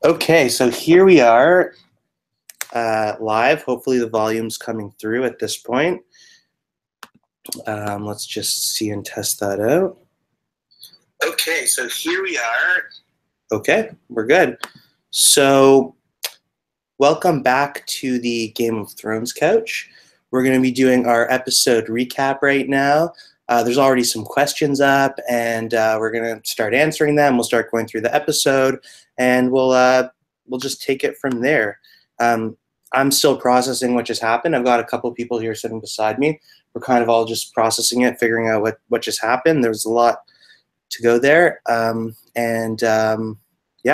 Okay, so here we are live. Hopefully the volume's coming through at this point. Let's just see and test that out. Okay, so here we are. Okay, we're good. So welcome back to the Game of Thrones couch. We're going to be doing our episode recap right now. There's already some questions up, and we're going to start answering them. We'll start going through the episode, and we'll just take it from there. I'm still processing what just happened. I've got a couple people here sitting beside me. We're kind of all just processing it, figuring out what just happened. There's a lot to go there, yeah,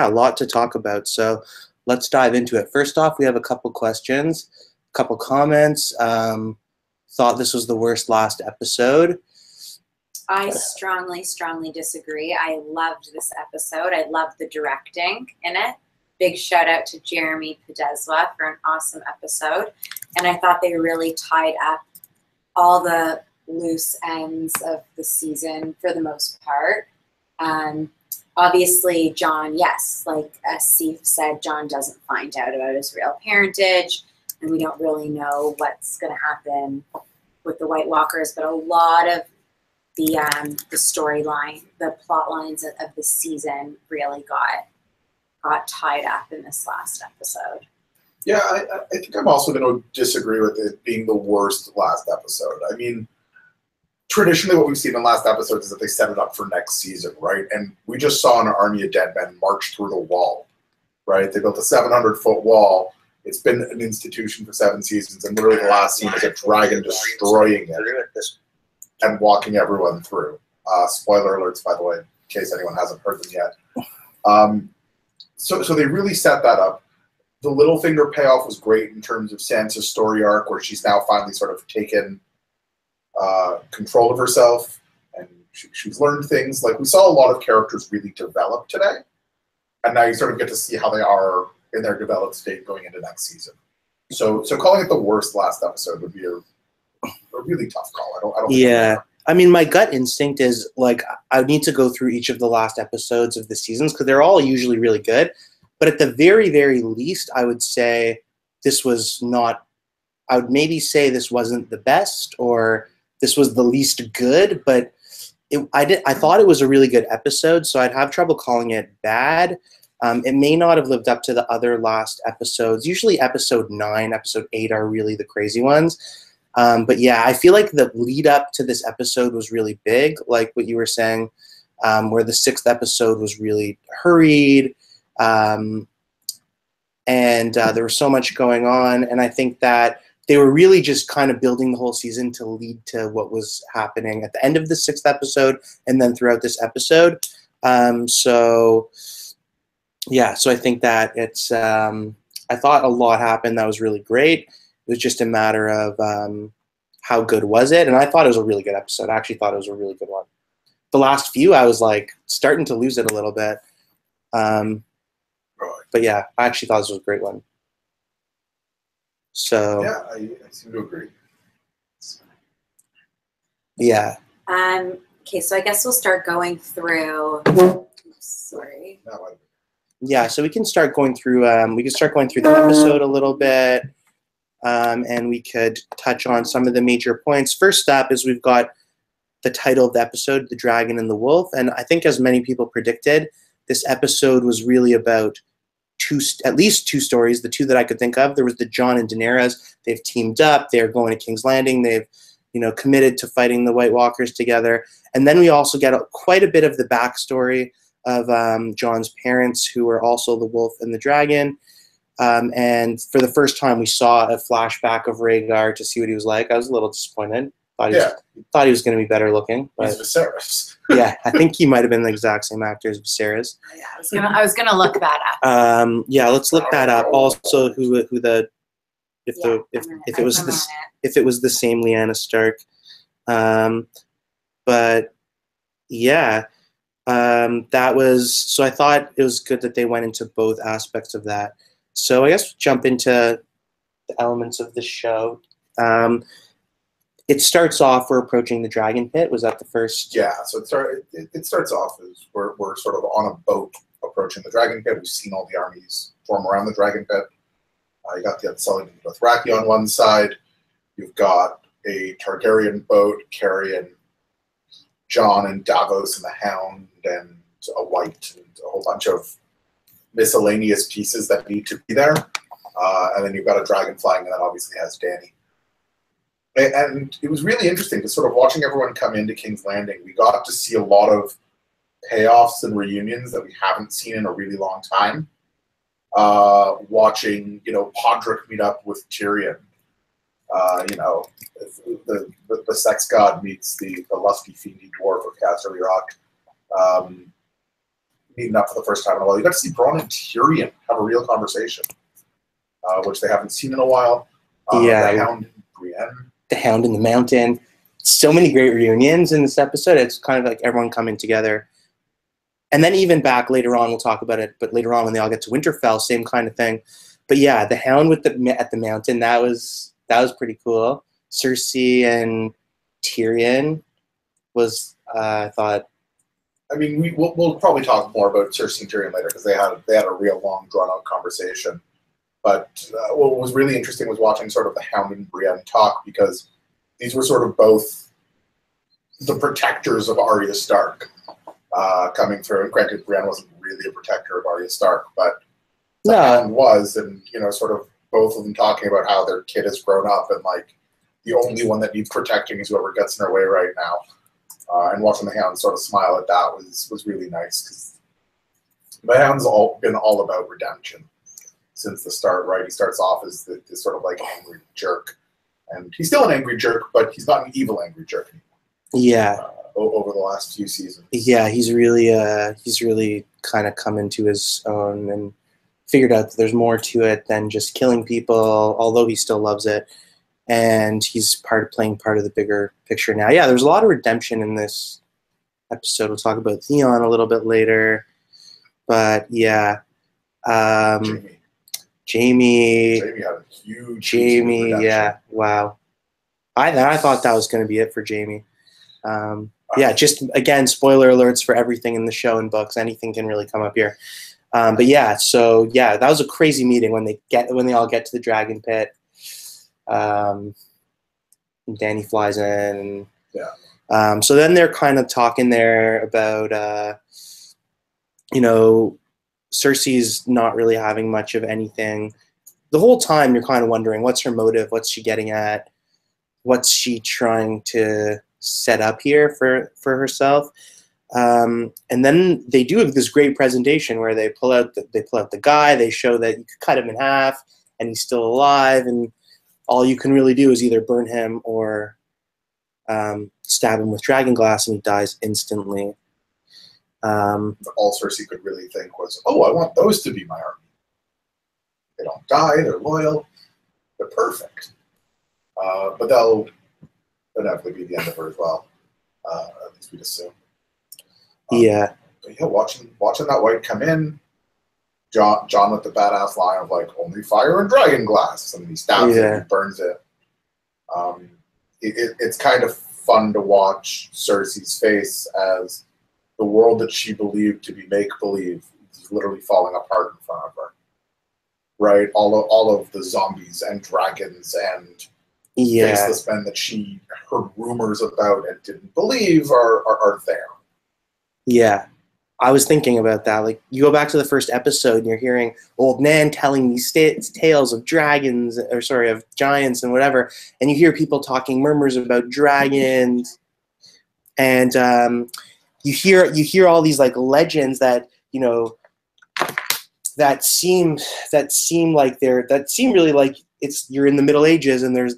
a lot to talk about. So let's dive into it. First off, we have a couple questions, a couple comments. Thought this was the worst last episode. I strongly disagree. I loved this episode. I loved the directing in it. Big shout out to Jeremy Podeswa for an awesome episode. And I thought they really tied up all the loose ends of the season for the most part. Obviously, Jon, yes, like as Sif said, Jon doesn't find out about his real parentage, and we don't really know what's going to happen with the White Walkers, but a lot of the storyline, the plot lines of the season really got tied up in this last episode. Yeah, I think I'm also going to disagree with it being the worst last episode. I mean, traditionally what we've seen in last episodes is that they set it up for next season, right? And we just saw an army of dead men march through the wall, right? They built a 700-foot wall. It's been an institution for 7 seasons, and literally the last scene is a dragon destroying it and walking everyone through. Spoiler alerts, by the way, in case anyone hasn't heard them yet. So they really set that up. The Littlefinger payoff was great in terms of Sansa's story arc, where she's now finally sort of taken control of herself, and she's learned things. Like, we saw a lot of characters really develop today, and now you sort of get to see how they are in their developed state going into next season. So calling it the worst last episode would be a really tough call. I don't yeah. I mean, my gut instinct is, like, I need to go through each of the last episodes of the seasons because they're all usually really good. But at the very, very least, I would say this was not – I would maybe say this wasn't the best, or this was the least good. But I thought it was a really good episode, so I'd have trouble calling it bad. It may not have lived up to the other last episodes. Usually episode 9, episode 8 are really the crazy ones. But yeah, I feel like the lead up to this episode was really big, like what you were saying, where the 6th episode was really hurried, and there was so much going on, and I think that they were really just kind of building the whole season to lead to what was happening at the end of the 6th episode and then throughout this episode. So I think that it's I thought a lot happened that was really great. It was just a matter of how good was it, and I thought it was a really good episode. I actually thought it was a really good one. The last few, I was like starting to lose it a little bit, but yeah, I actually thought this was a great one. So yeah, I seem to agree. Yeah. Okay, so I guess we'll start going through. Sorry. Yeah, so we can start going through. We can start going through the episode a little bit. And we could touch on some of the major points. First up is we've got the title of the episode, The Dragon and the Wolf. And I think, as many people predicted, this episode was really about at least two stories, the two that I could think of. There was the Jon and Daenerys. They've teamed up. They're going to King's Landing. They've committed to fighting the White Walkers together. And then we also get quite a bit of the backstory of Jon's parents, who were also the wolf and the dragon. And for the first time, we saw a flashback of Rhaegar to see what he was like. I was a little disappointed. Thought he was going to be better looking. But he's Viserys. Yeah, I think he might have been the exact same actor as Viserys. Yeah, I was gonna look that up. Yeah, let's look that up. Also, if it was the same Lyanna Stark. But yeah, that was. So I thought it was good that they went into both aspects of that. So I guess we'll jump into the elements of the show. It starts off, we're approaching the Dragon Pit. Was that the first? Yeah, so it starts off as we're sort of on a boat approaching the Dragon Pit. We've seen all the armies form around the Dragon Pit. You got the Unsullied and Dothraki on one side. You've got a Targaryen boat carrying Jon and Davos and the Hound and a White and a whole bunch of miscellaneous pieces that need to be there. And then you've got a dragon flying, and that obviously has Dany. And it was really interesting to sort of watching everyone come into King's Landing. We got to see a lot of payoffs and reunions that we haven't seen in a really long time. Watching, Podrick meet up with Tyrion. The sex god meets the lusty, fiendy dwarf of Casterly Rock. Meeting up for the first time in a while. You got to see Bronn and Tyrion have a real conversation, which they haven't seen in a while. The Hound and Brienne. The Hound in the Mountain. So many great reunions in this episode. It's kind of like everyone coming together. And then even back later on, we'll talk about it, but later on when they all get to Winterfell, same kind of thing. But yeah, the Hound at the mountain, that was pretty cool. Cersei and Tyrion was, I thought. I mean, we'll probably talk more about Cersei and Tyrion later because they had a real long, drawn-out conversation. But what was really interesting was watching sort of the Hound and Brienne talk, because these were sort of both the protectors of Arya Stark coming through. And granted, Brienne wasn't really a protector of Arya Stark, but the Hound was, and sort of both of them talking about how their kid has grown up and like the only one that needs protecting is whoever gets in their way right now. And watching the Hound sort of smile at that was really nice, because the Hound's been all about redemption since the start, right? He starts off as this sort of like angry jerk, and he's still an angry jerk, but he's not an evil angry jerk anymore. Yeah. Over the last few seasons. Yeah, he's really kind of come into his own and figured out that there's more to it than just killing people, although he still loves it. And he's playing part of the bigger picture now. Yeah, there's a lot of redemption in this episode. We'll talk about Theon a little bit later. But yeah. Jaime had a huge Jaime, yeah, wow. I thought that was going to be it for Jaime. Yeah, just again, spoiler alerts for everything in the show and books. Anything can really come up here. But yeah, so yeah, that was a crazy meeting when they all get to the Dragon Pit. And Dany flies in. Yeah. So then they're kind of talking there about, Cersei's not really having much of anything. The whole time you're kind of wondering, what's her motive? What's she getting at? What's she trying to set up here for herself? And then they do this great presentation where they pull out the guy. They show that you could cut him in half and he's still alive, and all you can really do is either burn him or stab him with dragonglass, and he dies instantly. All Cersei could really think was, I want those to be my army. They don't die, they're loyal, they're perfect. But that'll inevitably be the end of her as well. At least we'd assume. Yeah. But yeah, watching that White come in, Jon with the badass line of like, only fire and dragon glass, and he stabs it and burns it. It's kind of fun to watch Cersei's face as the world that she believed to be make-believe is literally falling apart in front of her. Right? All of the zombies and dragons and faceless men that she heard rumors about and didn't believe are there. Yeah. I was thinking about that. Like, you go back to the first episode and you're hearing old Nan telling these tales of dragons, of giants and whatever, and you hear people talking murmurs about dragons, and you hear all these like legends that that seem really like you're in the Middle Ages, and there's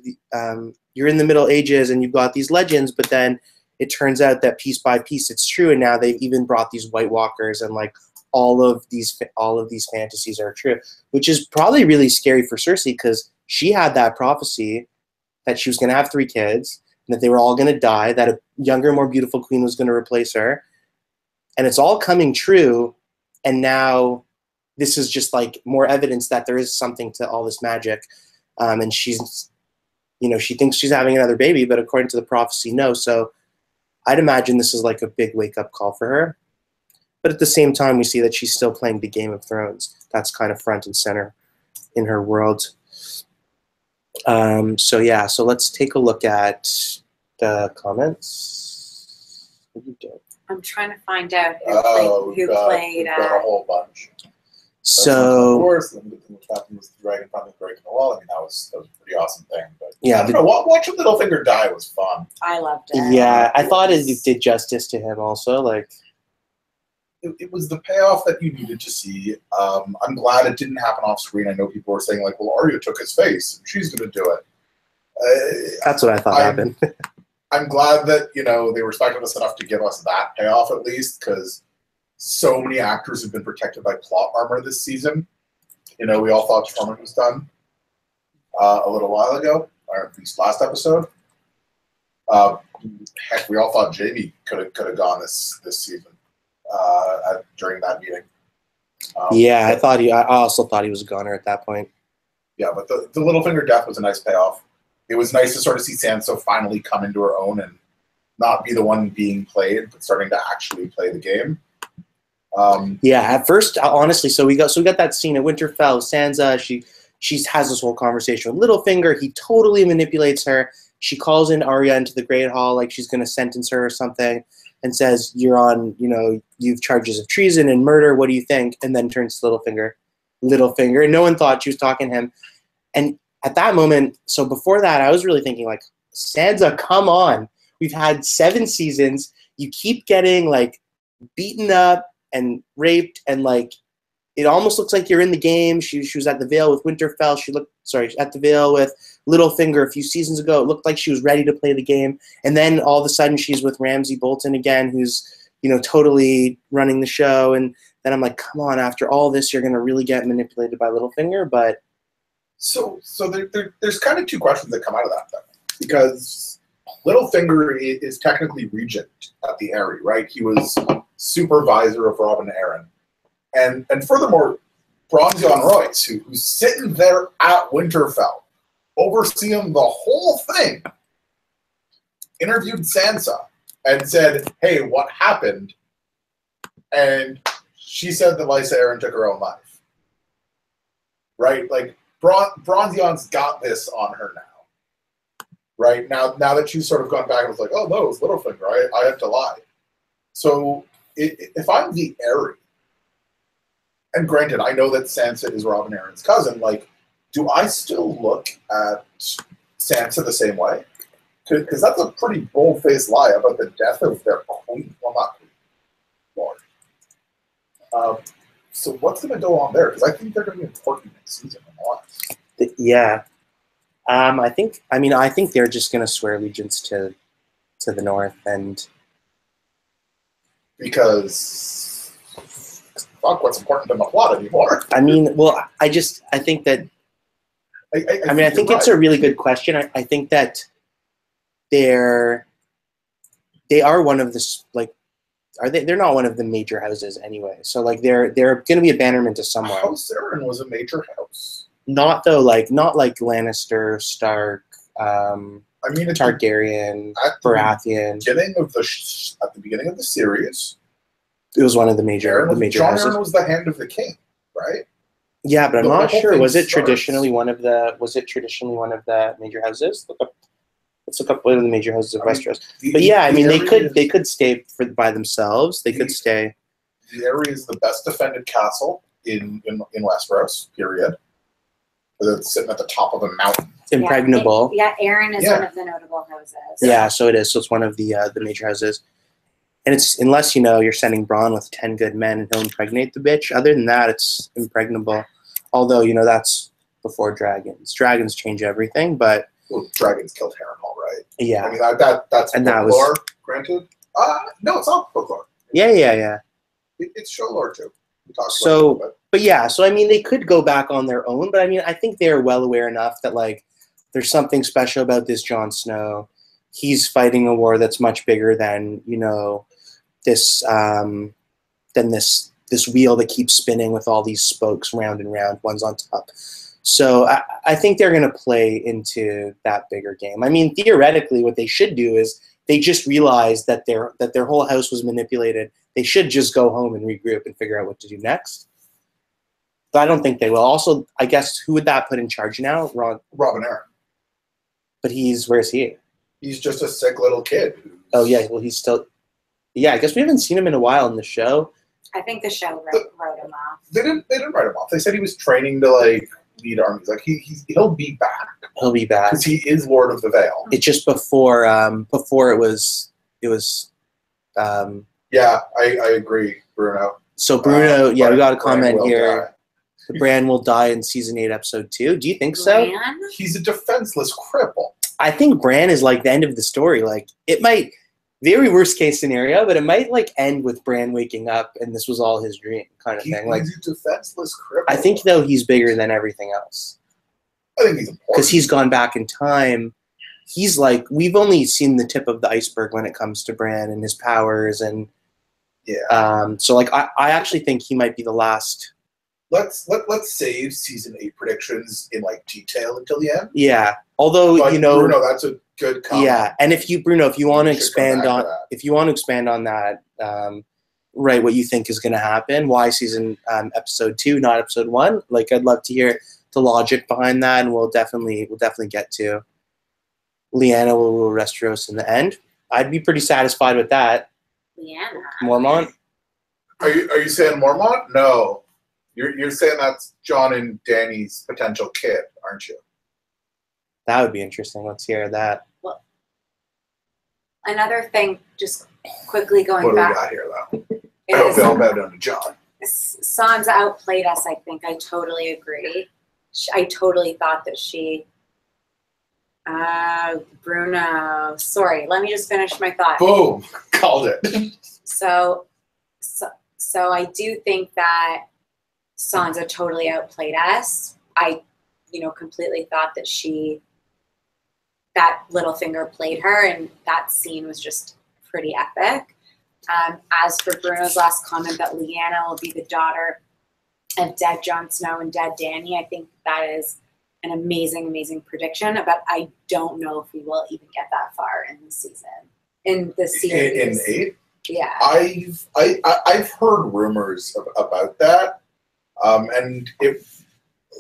you're in the Middle Ages and you've got these legends, but then it turns out that piece by piece it's true, and now they've even brought these White Walkers, and like all of these fantasies are true, which is probably really scary for Cersei, because she had that prophecy that she was going to have 3 kids and that they were all going to die, that a younger, more beautiful queen was going to replace her, and it's all coming true. And now this is just like more evidence that there is something to all this magic, and she's, she thinks she's having another baby, but according to the prophecy, no. So I'd imagine this is like a big wake-up call for her. But at the same time, we see that she's still playing the Game of Thrones. That's kind of front and center in her world. So yeah, so let's take a look at the comments. What are you doing? I'm trying to find out We've who played. got a whole bunch. Of So course, and what happened was the dragon finally breaking the wall. I mean, that was a pretty awesome thing. But yeah, I don't know, watching Littlefinger die was fun. I loved it. yeah, I thought it did justice to him also. Like, It was the payoff that you needed to see. I'm glad it didn't happen off screen. I know people were saying like, "Well, Arya took his face. She's going to do it." that's what I thought happened. I'm glad that they respected us enough to give us that payoff at least, because so many actors have been protected by plot armor this season. We all thought Tormund was done a little while ago, or at least last episode. Heck, we all thought Jaime could have gone this season during that meeting. Yeah, I also thought he was a goner at that point. Yeah, but the Littlefinger death was a nice payoff. It was nice to sort of see Sansa finally come into her own and not be the one being played, but starting to actually play the game. Yeah, at first, honestly, so we got that scene at Winterfell. Sansa, she has this whole conversation with Littlefinger. He totally manipulates her. She calls in Arya into the Great Hall like she's going to sentence her or something, and says, "You're on, you've charges of treason and murder. What do you think?" And then turns to Littlefinger, and no one thought she was talking to him. And at that moment, so before that, I was really thinking like, Sansa, come on. We've had 7 seasons. You keep getting like beaten up and raped, and like it almost looks like you're in the game. She was at the Vale with Winterfell. At the Vale with Littlefinger a few seasons ago. It looked like she was ready to play the game, and then all of a sudden she's with Ramsay Bolton again, who's totally running the show. And then I'm like, come on, after all this, you're gonna really get manipulated by Littlefinger. But so there's kind of 2 questions that come out of that, though, because Littlefinger is technically regent at the Eyrie, right? He was supervisor of Robin Arryn. And furthermore, Bronn Yohn Royce, who's sitting there at Winterfell, overseeing the whole thing, interviewed Sansa and said, "Hey, what happened?" And she said that Lysa Arryn took her own life. Right? Like, Bronn Yohn's got this on her now. Right? Now that she's sort of gone back and was like, "Oh, no, it was Littlefinger. I had to lie." So if I'm the Eyrie, and granted, I know that Sansa is Robin Arryn's cousin, like, do I still look at Sansa the same way? Because that's a pretty bold-faced lie about the death of their queen. Well, not queen. Lord. So what's going to go on there? Because I think they're going to be important next season. yeah, I think they're just going to swear allegiance to the North, and because fuck, what's important in the plot anymore? I think that. I think it's a really good question. I think that they are one of the they're not one of the major houses anyway. So like they're going to be a bannerman to someone. House Arryn was a major house. Not like Lannister, Stark, Targaryen, Baratheon. At the beginning of the series, it was one of the major Jon houses. Arryn was the hand of the king, right? Yeah, but I'm not sure. Was it starts. traditionally one of the major houses? Let's look up one of the major houses of Westeros. But yeah, they could stay by themselves. They could stay. The Eyrie is the best defended castle in Westeros. Period. It's sitting at the top of a mountain. Impregnable. Arryn is one of the notable houses. Yeah, so it is. So it's one of the major houses. And it's unless you're sending Bronn with 10 good men and he'll impregnate the bitch. Other than that, it's impregnable. Although that's before dragons. Dragons change everything, but dragons killed Harrenhal, right? Yeah. I mean that's folklore, granted. No, it's not folklore. Yeah. It's show lore too. But yeah, so they could go back on their own, but I think they're well aware enough that like there's something special about this Jon Snow. He's fighting a war that's much bigger than this wheel that keeps spinning with all these spokes round and round, one's on top. So I think they're going to play into that bigger game. Theoretically, what they should do is they just realized that their whole house was manipulated. They should just go home and regroup and figure out what to do next. But I don't think they will. Also, I guess who would that put in charge now? Robin Aaron. But where's he? He's just a sick little kid. Oh yeah, well he's still. Yeah, I guess we haven't seen him in a while in the show. I think the show wrote him off. They didn't write him off. They said he was training to like lead armies. Like he'll be back. He'll be back because he is Lord of the Vale. It's just before it was. Yeah, I agree, Bruno. So Bruno, we got a comment here. Die. Bran will die in season 8, episode 2. Do you think so? Bran? He's a defenseless cripple. I think Bran is like the end of the story. Like it might, very worst case scenario, but it might like end with Bran waking up and this was all his dream kind of thing. Like he's a defenseless cripple. I think though he's bigger than everything else. I think he's important because he's gone back in time. He's like, we've only seen the tip of the iceberg when it comes to Bran and his powers and so like I actually think he might be the last. Let's save season 8 predictions in like detail until the end. Yeah, although but, Bruno, that's a good comment. Yeah, and if you want to expand on that, right, what you think is going to happen, why season episode 2, not episode 1? Like, I'd love to hear the logic behind that, and we'll definitely get to. Lyanna will rule Westeros in the end. I'd be pretty satisfied with that. Lyanna. Mormont. Are you saying Mormont? No. You're saying that's Jon and Dany's potential kid, aren't you? That would be interesting. Let's hear that. Well, another thing, just quickly going what back. What do we got here, though? I hope they all bow down to Jon. Sansa outplayed us, I think. I totally agree. I totally thought that she... Bruno. Sorry, let me just finish my thought. Boom! Called it. So I do think that Sansa totally outplayed us. I, completely thought that Littlefinger played her, and that scene was just pretty epic. As for Bruno's last comment that Lyanna will be the daughter of dead Jon Snow and dead Dany, I think that is an amazing, amazing prediction. But I don't know if we will even get that far in the season, in the series. In 8? Yeah. I've heard rumors about that. And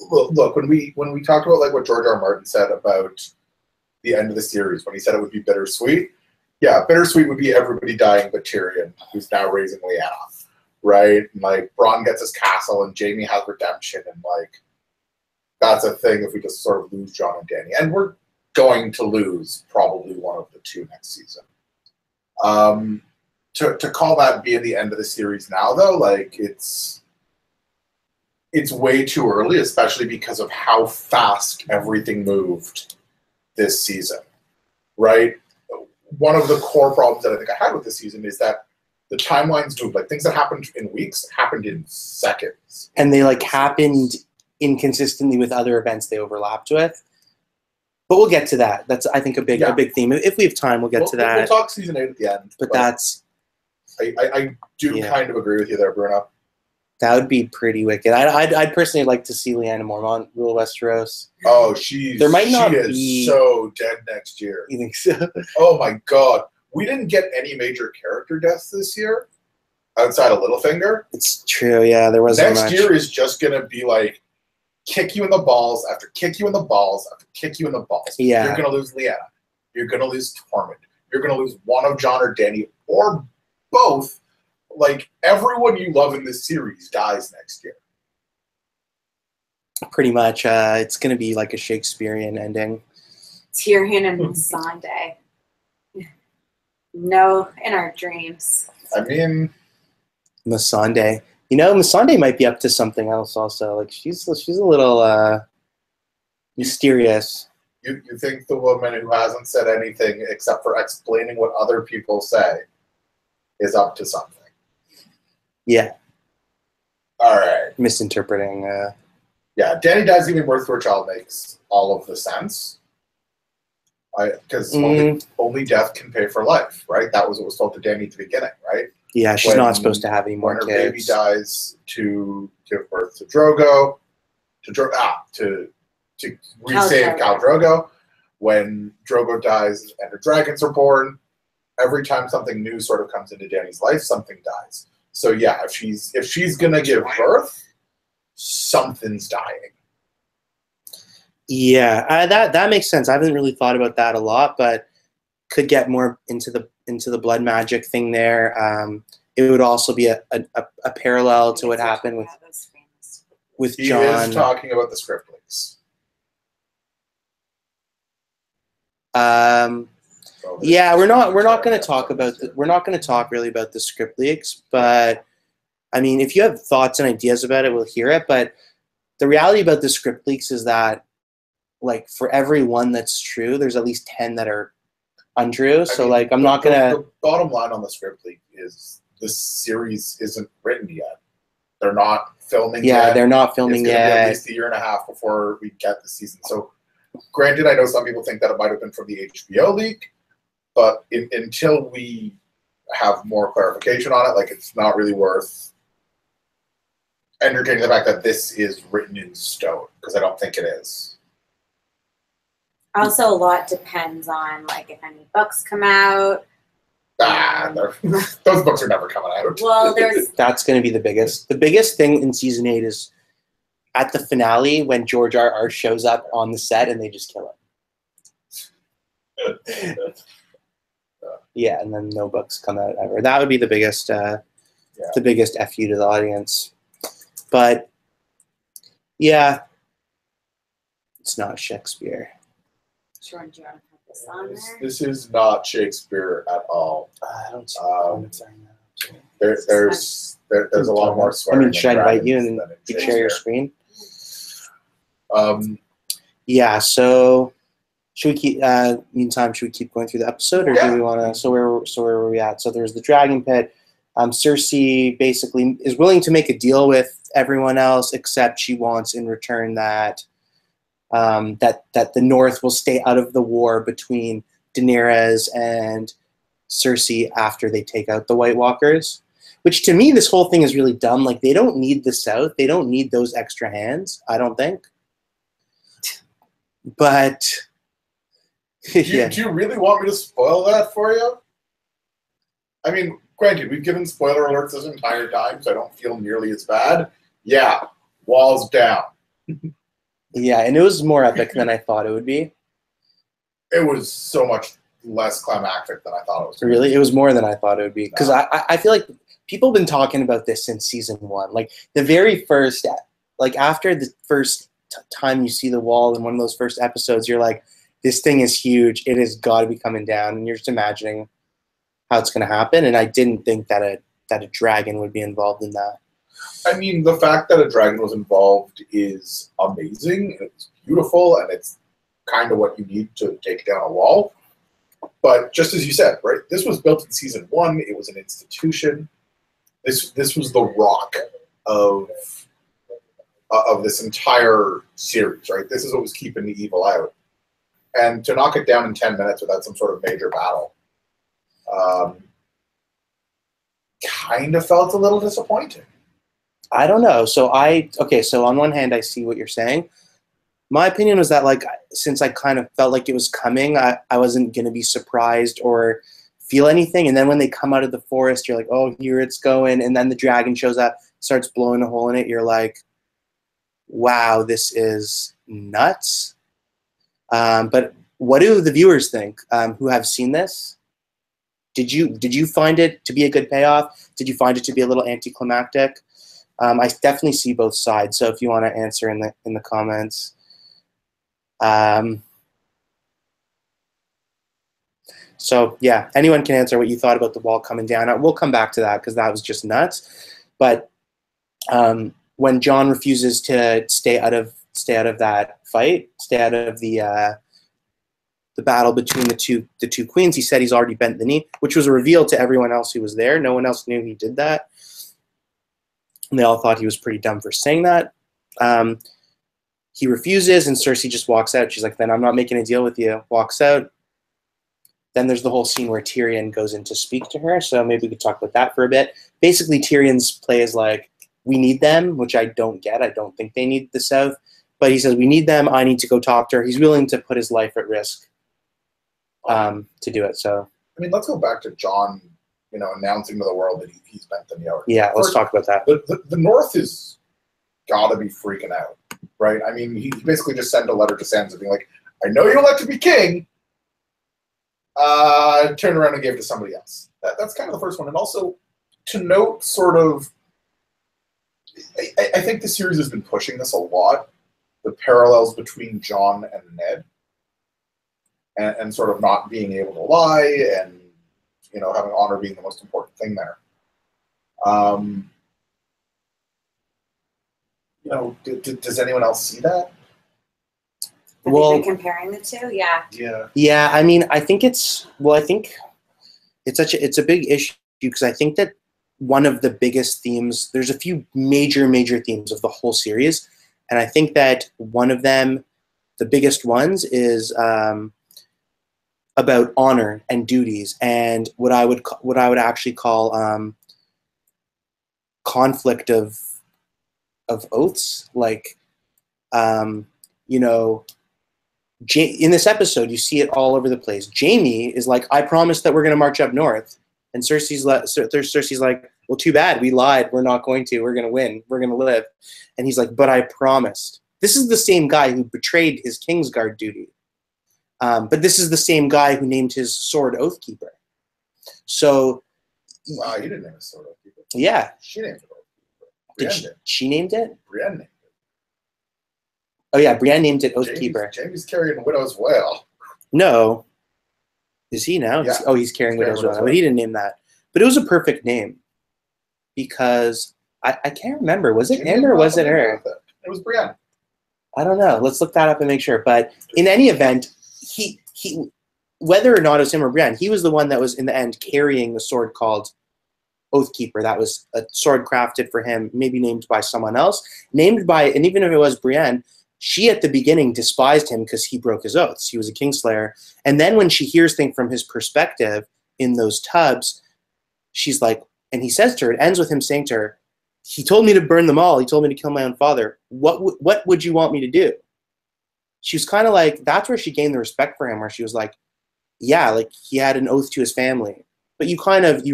look, when we talked about like what George R. Martin said about the end of the series, when he said it would be bittersweet, yeah, bittersweet would be everybody dying but Tyrion, who's now raising Lyanna, right? And like Bronn gets his castle and Jaime has redemption, and like that's a thing if we just sort of lose Jon and Dany, and we're going to lose probably one of the two next season. To call that being the end of the series now, though, like it's way too early, especially because of how fast everything moved this season, right? One of the core problems that I think I had with this season is that the timelines moved. Like things that happened in weeks happened in seconds. And they like happened inconsistently with other events they overlapped with. But we'll get to that. That's, I think, a big theme. If we have time, we'll get to that. We'll talk season 8 at the end. But that's... I do kind of agree with you there, Bruno. That would be pretty wicked. I'd personally like to see Lyanna Mormont rule Westeros. Oh, she is so dead next year. You think so? Oh my god. We didn't get any major character deaths this year outside of Littlefinger. It's true, yeah. There wasn't much. Next year is just going to be like kick you in the balls after kick you in the balls after kick you in the balls. Yeah. You're going to lose Lyanna. You're going to lose Tormund. You're going to lose one of Jon or Dany or both. Like, everyone you love in this series dies next year. Pretty much. It's going to be like a Shakespearean ending. Tyrion and Missandei. No, in our dreams. I mean... Missandei. Missandei might be up to something else also. Like, she's a little mysterious. You think the woman who hasn't said anything except for explaining what other people say is up to something? Yeah. All right. Misinterpreting. Yeah, Dany dies even birth to her child makes all of the sense. Because only death can pay for life, right? That was what was told to Dany at the beginning, right? Yeah, she's not supposed to have any more kids. When her baby dies to give birth to Drogo, to resave Khal Drogo. When Drogo dies and her dragons are born, every time something new sort of comes into Dany's life, something dies. So yeah, if she's gonna give birth, something's dying. Yeah, that makes sense. I haven't really thought about that a lot, but could get more into the blood magic thing there. It would also be a parallel to what happened with He John. is talking about the script leaks. Yeah, we're not going to talk about we're not going to talk really about the script leaks, but I mean, if you have thoughts and ideas about it, we'll hear it. But the reality about the script leaks is that, like, for every one that's true, there's at least 10 that are untrue. So, like, I'm not gonna. The bottom line on the script leak is this series isn't written yet. They're not filming yet. Yeah, they're not filming it's gonna yet. Be at least a year and a half before we get the season. So, granted, I know some people think that it might have been from the HBO leak, but until we have more clarification on it, like, it's not really worth entertaining the fact that this is written in stone, because I don't think it is. Also, a lot depends on, like, if any books come out. Those books are never coming out. Well, there's That's going to be the biggest. The biggest thing in season 8 is at the finale when George R.R. shows up on the set and they just kill him. Yeah, and then no books come out ever. That would be the biggest, the biggest FU to the audience. But yeah, it's not Shakespeare. Sure, do you want to put this on there? This is not Shakespeare at all. I don't see comments right now. There's a lot more I swearing. mean, should I invite you and than in you share your Shakespeare. screen? Yeah. So, should we keep? Meantime, should we keep going through the episode, or do we want to? So where were we at? So there's the dragon pit. Cersei basically is willing to make a deal with everyone else, except she wants in return that that the North will stay out of the war between Daenerys and Cersei after they take out the White Walkers. Which, to me, this whole thing is really dumb. Like, they don't need the South. They don't need those extra hands, I don't think. But Do you really want me to spoil that for you? I mean, granted, we've given spoiler alerts this entire time, so I don't feel nearly as bad. Yeah, walls down. Yeah, and it was more epic than I thought it would be. It was so much less climactic than I thought it was. Really? It was more than I thought it would be. Because I feel like people have been talking about this since season 1. Like, the very first, like, after the first time you see the wall in one of those first episodes, you're like, this thing is huge. It has got to be coming down. And you're just imagining how it's going to happen. And I didn't think that a dragon would be involved in that. I mean, the fact that a dragon was involved is amazing. It's beautiful, and it's kind of what you need to take down a wall. But just as you said, right, this was built in season 1. It was an institution. This was the rock of this entire series, right? This is what was keeping the evil out. And to knock it down in 10 minutes without some sort of major battle kind of felt a little disappointing. I don't know. So on one hand, I see what you're saying. My opinion was that, like, since I kind of felt like it was coming, I wasn't going to be surprised or feel anything. And then when they come out of the forest, you're like, oh, here it's going. And then the dragon shows up, starts blowing a hole in it. You're like, wow, this is nuts. But what do the viewers think who have seen this? Did you find it to be a good payoff? Did you find it to be a little anticlimactic? I definitely see both sides. So if you want to answer in the comments. So yeah, anyone can answer what you thought about the wall coming down. We'll come back to that because that was just nuts. But when Jon refuses to stay out of that fight, stay out of the battle between the two queens, he said he's already bent the knee, which was a reveal to everyone else who was there. No one else knew he did that. And they all thought he was pretty dumb for saying that. He refuses, and Cersei just walks out. She's like, then I'm not making a deal with you. Walks out. Then there's the whole scene where Tyrion goes in to speak to her. So maybe we could talk about that for a bit. Basically, Tyrion's play is like, we need them, which I don't get. I don't think they need the South. But he says, we need them. I need to go talk to her. He's willing to put his life at risk to do it. So mean, let's go back to Jon, announcing to the world that he's bent the Mjolnir. Yeah, let's talk about that. The North is gotta be freaking out, right? I mean, he basically just sent a letter to Sansa being like, I know you elect to be king. Turn around and give it to somebody else. That's kind of the first one. And also, to note sort of, I think the series has been pushing this a lot, the parallels between Jon and Ned, and sort of not being able to lie, and having honor being the most important thing there. Does anyone else see that? Have you been comparing the two? Yeah. Yeah. Yeah, I mean, I think it's a big issue because I think that one of the biggest themes, there's a few major themes of the whole series, and I think that one of them, the biggest ones, is about honor and duties and what I would actually call conflict of oaths, like in this episode, you see it all over the place. Jaime is like, I promised that we're going to march up north. And Cersei's like, well, too bad. We lied. We're not going to. We're going to win. We're going to live. And he's like, but I promised. This is the same guy who betrayed his Kingsguard duty. But this is the same guy who named his sword Oathkeeper. So. Wow, he didn't name his sword Oathkeeper. Yeah. She named it Oathkeeper. She named it? Brienne named it. Oh, yeah, Brienne named it Oathkeeper. Jaime's carrying Widow's Wail. No. Is he now? Yeah. He's carrying Widow's Wail. But he didn't name that. But it was a perfect name. Because I can't remember. Was it him or was it her? It was Brienne. I don't know. Let's look that up and make sure. But in any event, he whether or not it was him or Brienne, he was the one that was in the end carrying the sword called Oathkeeper. That was a sword crafted for him, maybe named by someone else. And even if it was Brienne, she at the beginning despised him because he broke his oaths. He was a Kingslayer. And then when she hears things from his perspective in those tubs, she's like, and he says to her, it ends with him saying to her, he told me to burn them all. He told me to kill my own father. What would you want me to do? She was kind of like, that's where she gained the respect for him, where she was like, yeah, like he had an oath to his family. But you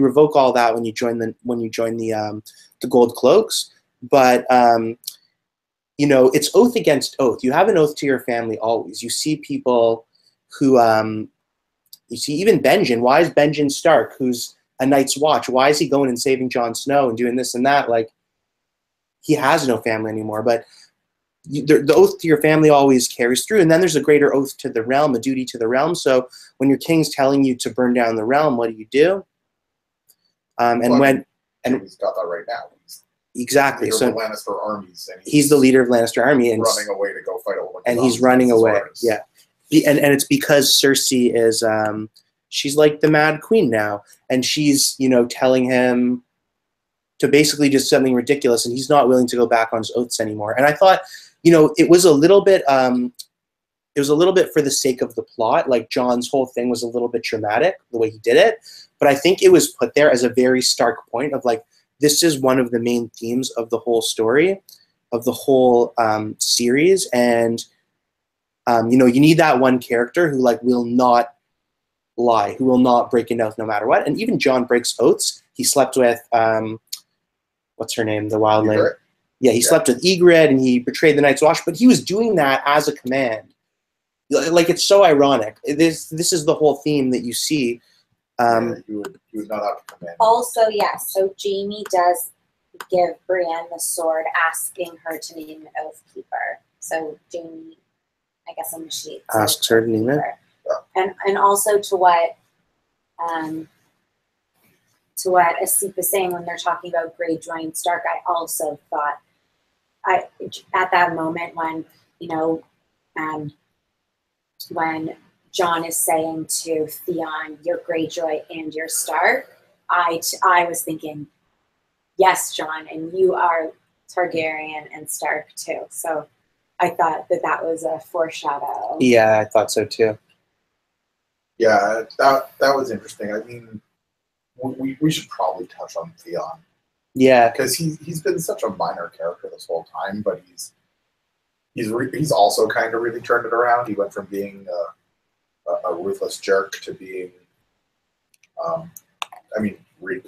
revoke all that when you join the Gold Cloaks. But it's oath against oath. You have an oath to your family always. You see people who you see even Benjen. Why is Benjen Stark, who's a Night's Watch, why is he going and saving Jon Snow and doing this and that? Like, he has no family anymore. But the oath to your family always carries through. And then there's a greater oath to the realm, a duty to the realm. So when your king's telling you to burn down the realm, what do? He's got that right now. Exactly. So the Lannister armies. And he's the leader of Lannister army, and running away to go fight a whole bunch. And he's running away. Yeah, and it's because Cersei is she's like the Mad Queen now, and she's telling him to basically do something ridiculous, and he's not willing to go back on his oaths anymore. And I thought, it was a little bit for the sake of the plot. Like Jon's whole thing was a little bit dramatic the way he did it, but I think it was put there as a very stark point of like, this is one of the main themes of the whole story, of the whole series, and you need that one character who will not lie, who will not break an oath no matter what. And even Jon breaks oaths. He slept with what's her name, the wildling. Yeah, he slept with Ygritte, and he betrayed the Night's Watch. But he was doing that as a command. Like, it's so ironic. This is the whole theme that you see. You would not have to command. Also, yes. So Jaime does give Brienne the sword, asking her to name an Oathkeeper. So Jaime, I guess, initiates. Asks her to name it. And also to what Asif is saying when they're talking about Greyjoy and Stark, I also thought at that moment when when Jon is saying to Theon, "You're Greyjoy and you're Stark," I was thinking, yes, Jon, and you are Targaryen and Stark too. So I thought that was a foreshadow. Yeah, I thought so too. Yeah, that was interesting. I mean, we should probably touch on Theon. Yeah, because he's been such a minor character this whole time, but he's also kind of really turned it around. He went from being a ruthless jerk to being I mean, Reek,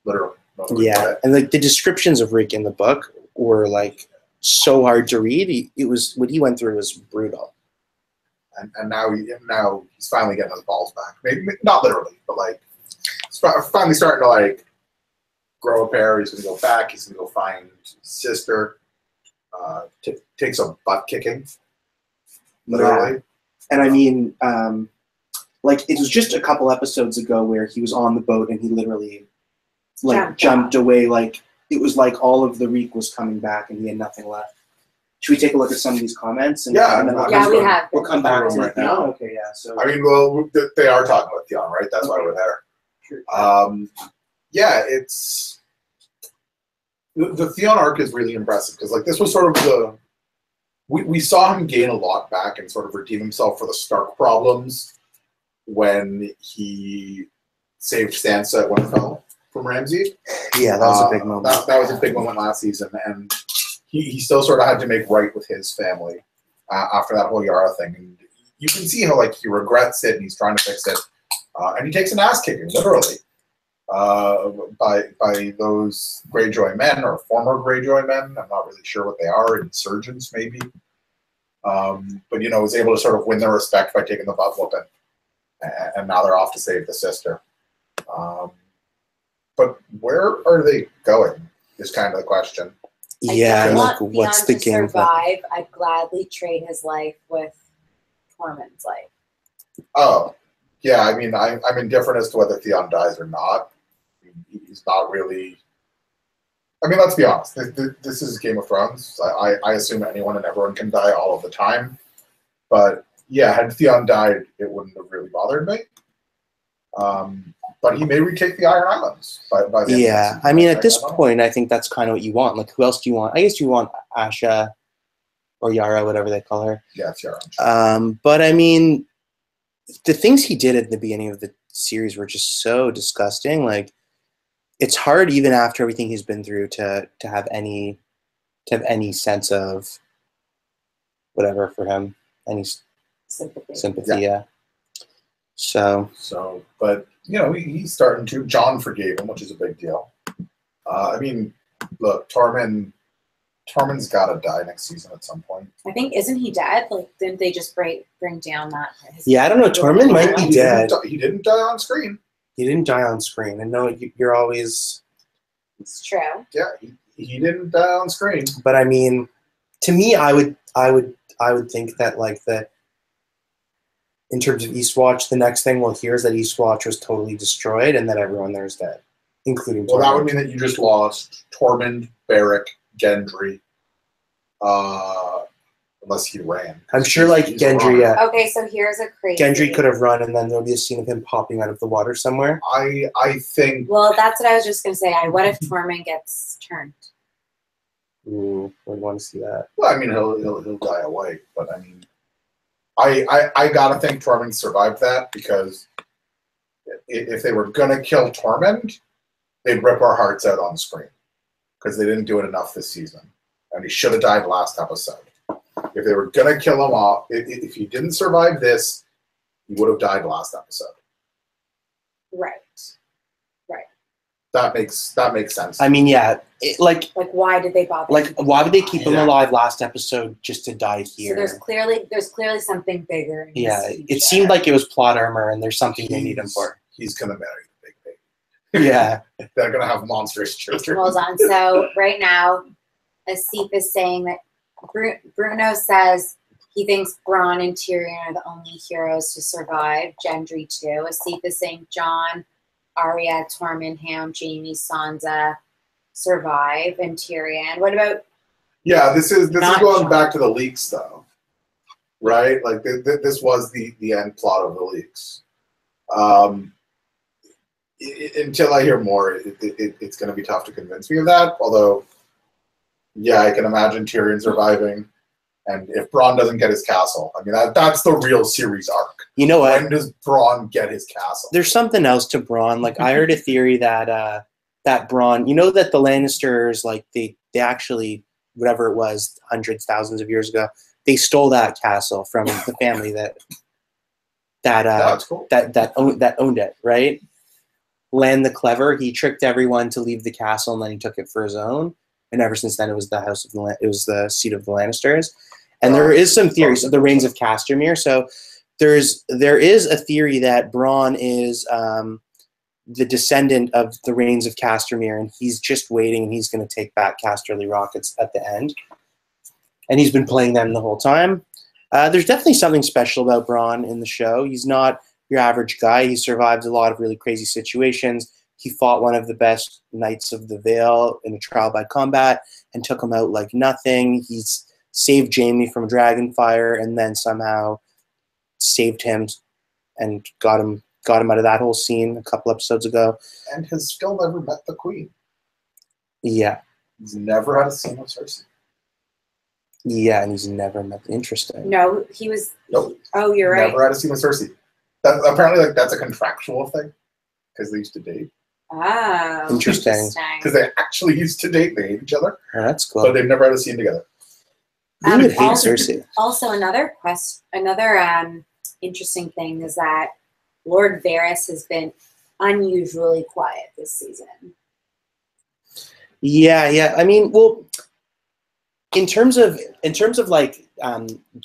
literally. Yeah, and like the descriptions of Reek in the book were like so hard to read. It was what he went through was brutal. And now he's finally getting his balls back. Maybe not literally, but like he's finally starting to like grow a pair. He's gonna go back. He's gonna go find his sister. Take some butt kicking, literally. Yeah. And I mean, like it was just a couple episodes ago where he was on the boat and he literally like jumped away. Like it was like all of the reek was coming back and he had nothing left. Should we take a look at some of these comments? And, Yeah, and then we have. We'll come back to right now. Okay, yeah. So I mean, well, they are talking about Theon, right? That's why we're there. Sure. Yeah, it's the Theon arc is really impressive because like this was sort of we saw him gain a lot back and sort of redeem himself for the Stark problems when he saved Sansa at Winterfell from Ramsay. Yeah, that was a big moment. That was a big moment last season, and he still sort of had to make right with his family after that whole Yara thing. And you can see how like he regrets it and he's trying to fix it, and he takes an ass kicking literally by those Greyjoy men or former Greyjoy men. I'm not really sure what they are, insurgents maybe. But you know, was able to sort of win their respect by taking the butt whooping, and now they're off to save the sister. But where are they going? Is kind of the question. Yeah, and like want what's Theon the to game? survive, I'd gladly trade his life with Tormund's life. Oh, yeah. I mean, I'm indifferent as to whether Theon dies or not. I mean, he's not really. I mean, let's be honest. This is Game of Thrones. I assume anyone and everyone can die all of the time. But yeah, had Theon died, it wouldn't have really bothered me. But he may retake the Iron Islands by the end of the season. I mean, at this point, I think that's kind of what you want. Like, who else do you want? I guess you want Asha or Yara, whatever they call her. Yeah, it's Yara. But I mean, the things he did at the beginning of the series were just so disgusting. Like, it's hard even after everything he's been through to have any sense of whatever for him, any sympathy. Yeah. So, but you know, he's starting to. Jon forgave him, which is a big deal. I mean, look, Tormund's got to die next season at some point. I think, isn't he dead? Like, didn't they just bring down that? Yeah, I don't know. Tormund might be dead. He didn't die on screen. He didn't die on screen. I know you're always. It's true. Yeah, he didn't die on screen. But I mean, to me, I would think that like in terms of Eastwatch, the next thing we'll hear is that Eastwatch was totally destroyed and that everyone there is dead, including Tormund. Well, that would mean that you just lost Tormund, Beric, Gendry, unless he ran. I'm sure, like Gendry. Okay, so here's a crazy. Gendry could have run, and then there'll be a scene of him popping out of the water somewhere. I think. Well, that's what I was just gonna say. What if Tormund gets turned? Ooh, I would want to see that. Well, I mean, he'll die away, but I mean, I gotta think Tormund survived that because if they were gonna kill Tormund, they'd rip our hearts out on screen because they didn't do it enough this season, and he should have died last episode. If they were gonna kill him off, if he didn't survive this, he would have died last episode. Right. That makes sense. I mean, yeah, like why did they bother? Like, why would they keep him alive last episode just to die here? So there's clearly something bigger. Yeah, it seemed like it was plot armor, and there's something they need him for. He's gonna marry the big baby. Yeah, they're gonna have monstrous children. Hold on. So right now, Asif is saying that Bruno says he thinks Bronn and Tyrion are the only heroes to survive. Gendry too. Asif is saying Jon, Arya, Tormund, Ham, Jaime, Sansa survive, and Tyrion. What about? Yeah, this is going Jon. back to the leaks, though, right? Like this was the end plot of the leaks. Until I hear more, it's going to be tough to convince me of that. Although, yeah, I can imagine Tyrion surviving, and if Bronn doesn't get his castle, I mean that's the real series arc. You know what? When does Bronn get his castle? There's something else to Bronn. Like, I heard a theory that that Bronn, you know, that the Lannisters, like they actually, whatever it was, hundreds, thousands of years ago, they stole that castle from the family that That's cool. that owned it, right? Lan the Clever, he tricked everyone to leave the castle, and then he took it for his own. And ever since then, it was it was the seat of the Lannisters. And there is some theories of the reigns of Castamere. So there is a theory that Bronn is the descendant of the reigns of Castamere, and he's just waiting, and he's going to take back Casterly Rockets at the end. And he's been playing them the whole time. There's definitely something special about Bronn in the show. He's not your average guy. He survived a lot of really crazy situations. He fought one of the best Knights of the Vale in a trial by combat and took him out like nothing. He's saved Jaime from Dragonfire and then somehow saved him and got him out of that whole scene a couple episodes ago. And has still never met the Queen. Yeah. He's never had a scene with Cersei. Yeah, and he's never met. Interesting. No, he was. Nope. Oh, you're right. Never had a scene with Cersei. Apparently, like that's a contractual thing because they used to date. Oh, Interesting. Because they actually used to date. They hate each other. Oh, that's cool. But they've never had a scene together. Who would hate also, Cersei? Also, another interesting thing is that Lord Varys has been unusually quiet this season. Yeah. I mean, well, in terms of like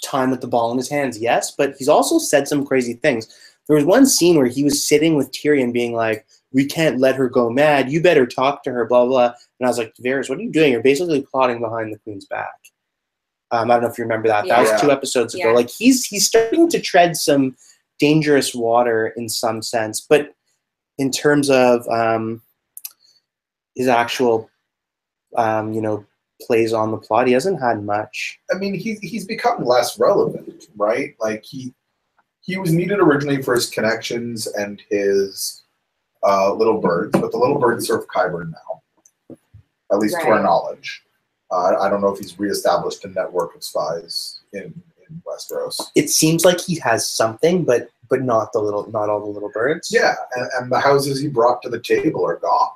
time with the ball in his hands, yes, but he's also said some crazy things. There was one scene where he was sitting with Tyrion being like, "We can't let her go mad. You better talk to her, blah, blah." And I was like, Varys, what are you doing? You're basically plotting behind the Queen's back. I don't know if you remember that. Yeah. That was 2 episodes ago. Yeah. Like he's starting to tread some dangerous water in some sense, but in terms of his actual, plays on the plot, he hasn't had much. I mean, he's become less relevant, right? Like he was needed originally for his connections and his little birds, but the little birds serve Qyburn now, at least to our knowledge. I don't know if he's reestablished a network of spies in Westeros. It seems like he has something, but not all the little birds. Yeah, and the houses he brought to the table are gone,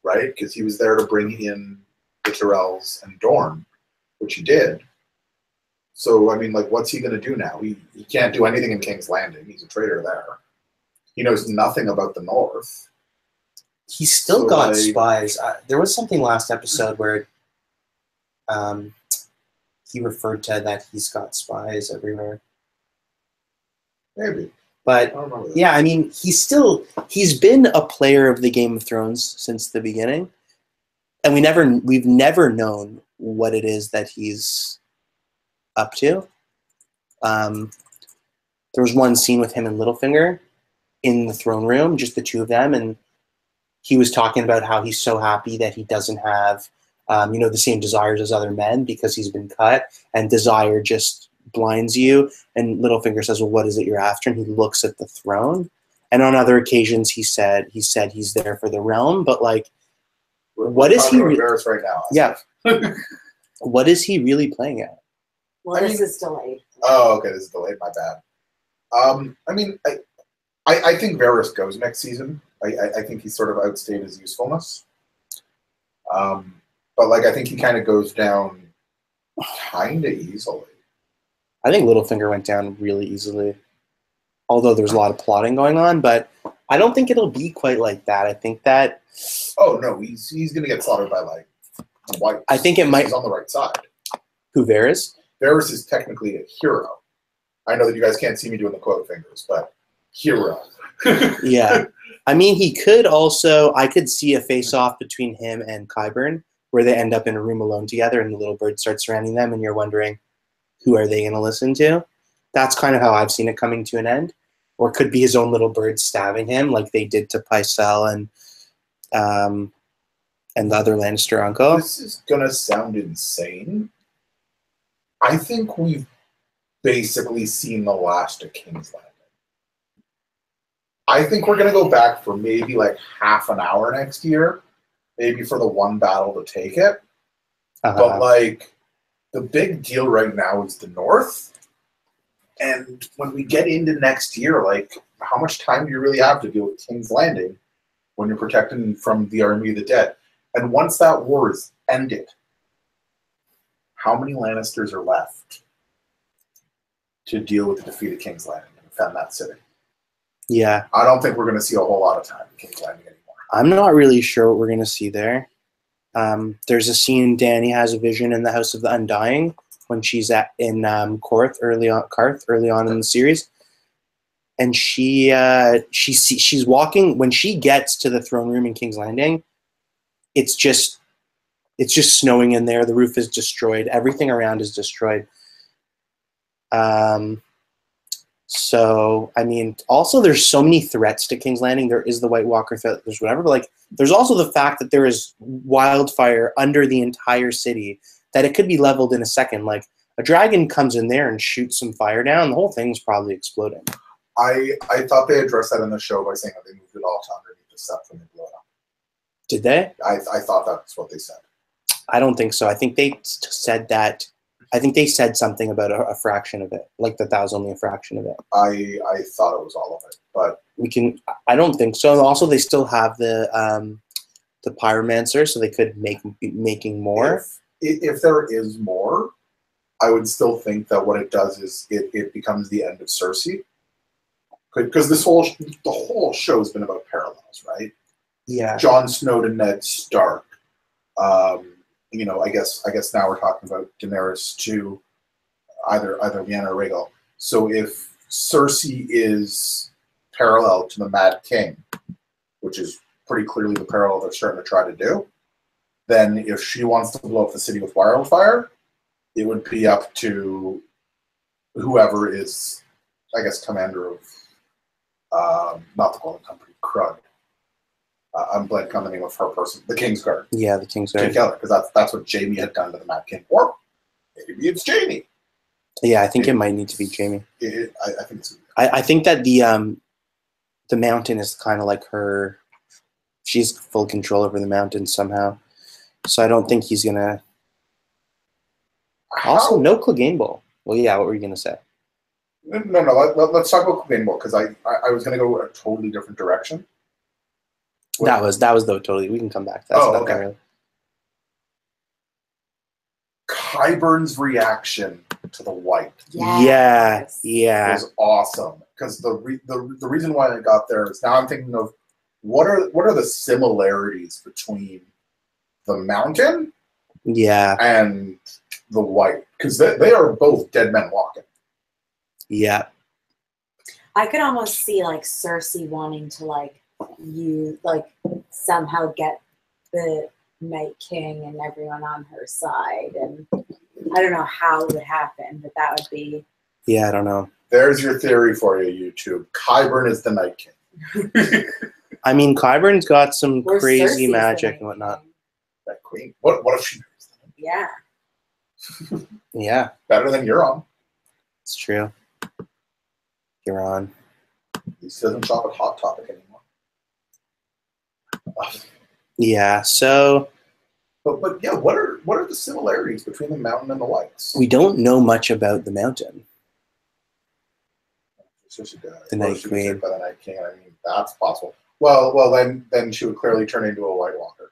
right? Because he was there to bring in the Tyrells and Dorne, which he did. So, I mean, like, what's he going to do now? He can't do anything in King's Landing. He's a traitor there. He knows nothing about the North. He's still got spies. There was something last episode where he referred to that he's got spies everywhere. Maybe. But yeah, I mean, he's been a player of the Game of Thrones since the beginning, and we've never known what it is that he's up to. There was one scene with him and Littlefinger in the throne room, just the two of them, and he was talking about how he's so happy that he doesn't have, the same desires as other men because he's been cut, and desire just blinds you. And Littlefinger says, "Well, what is it you're after?" And he looks at the throne. And on other occasions, he said he's there for the realm, but like, what is he? Varys right now. Yeah. What is he really playing at? Well, this is delayed. Oh, okay, this is delayed. My bad. I mean, I think Varys goes next season. I think he sort of outstayed his usefulness. But like, I think he kind of goes down kind of easily. I think Littlefinger went down really easily, although there's a lot of plotting going on. But I don't think it'll be quite like that. I think that. Oh no, he's gonna get slaughtered by like white. I think it might. He's on the right side. Who, Varys? Varys is technically a hero. I know that you guys can't see me doing the quote fingers, but hero. Yeah. I mean, he could also. I could see a face-off between him and Qyburn, where they end up in a room alone together, and the little bird starts surrounding them, and you're wondering, who are they going to listen to? That's kind of how I've seen it coming to an end. Or it could be his own little bird stabbing him, like they did to Pycelle and the other Lannister uncle. This is gonna sound insane. I think we've basically seen the last of King's Landing. I think we're gonna go back for maybe like half an hour next year, maybe for the one battle to take it. But like, the big deal right now is the North. And when we get into next year, like, how much time do you really have to deal with King's Landing when you're protecting from the army of the dead? And once that war is ended, how many Lannisters are left to deal with the defeat of King's Landing and defend that city? Yeah. I don't think we're going to see a whole lot of time in King's Landing anymore. I'm not really sure what we're going to see there. There's a scene Dany has a vision in the House of the Undying when she's in Qarth early on in the series, and she's walking when she gets to the throne room in King's Landing. It's just snowing in there. The roof is destroyed. Everything around is destroyed. So, I mean, also there's so many threats to King's Landing. There is the White Walker threat, there's whatever, but like, there's also the fact that there is wildfire under the entire city that it could be leveled in a second. Like, a dragon comes in there and shoots some fire down, the whole thing's probably exploding. I thought they addressed that in the show by saying that they moved it all to underneath the steps when they blew it up. Did they? I thought that's what they said. I don't think so. I think they said that. I think they said something about a fraction of it, like that was only a fraction of it. I thought it was all of it, but I don't think so. And also, they still have the pyromancer, so they could be making more. If there is more, I would still think that what it does is it becomes the end of Cersei, because the whole show has been about parallels, right? Yeah. Jon Snow to Ned Stark. I guess now we're talking about Daenerys to either Lyanna or Rhaegal. So if Cersei is parallel to the Mad King, which is pretty clearly the parallel they're starting to try to do, then if she wants to blow up the city with wildfire, it would be up to whoever is, I guess, commander of not the Golden Company, Crud. I'm blanking on the name of her person. The Kingsguard. Yeah, the Kingsguard. To kill her, because that's what Jaime had done to the Mad King. Or maybe it's Jaime. Yeah, I think it might need to be Jaime. I think it's. I think that the mountain is kind of like her. She's full control over the mountain somehow. So I don't think he's gonna. Also, no Clegane Bowl. Well, yeah. What were you gonna say? No. Let's talk about Clegane Bowl, because I was gonna go a totally different direction. That was though totally. We can come back to that. Okay. Really. Qyburn's reaction to the white. Yes. Yeah. Was awesome, because the reason why I got there is now I'm thinking of what are the similarities between the mountain, and the white, because they are both dead men walking. Yeah. I could almost see like Cersei wanting to somehow get the Night King and everyone on her side, and I don't know how it would happen, but that would be. Yeah, I don't know. There's your theory for you, YouTube. Qyburn is the Night King. I mean, Qyburn's got some Or crazy Cersei's magic the and whatnot. Night That queen. What if she marries them? King. Yeah. Yeah, Better than Euron. it's true. You're on. He doesn't shop at Hot Topic anymore. Yeah, so But yeah, what are the similarities between the mountain and the whites? we don't know much about the mountain. The Night Queen. By the Night King. I mean, that's possible. Well, then she would clearly turn into a White Walker,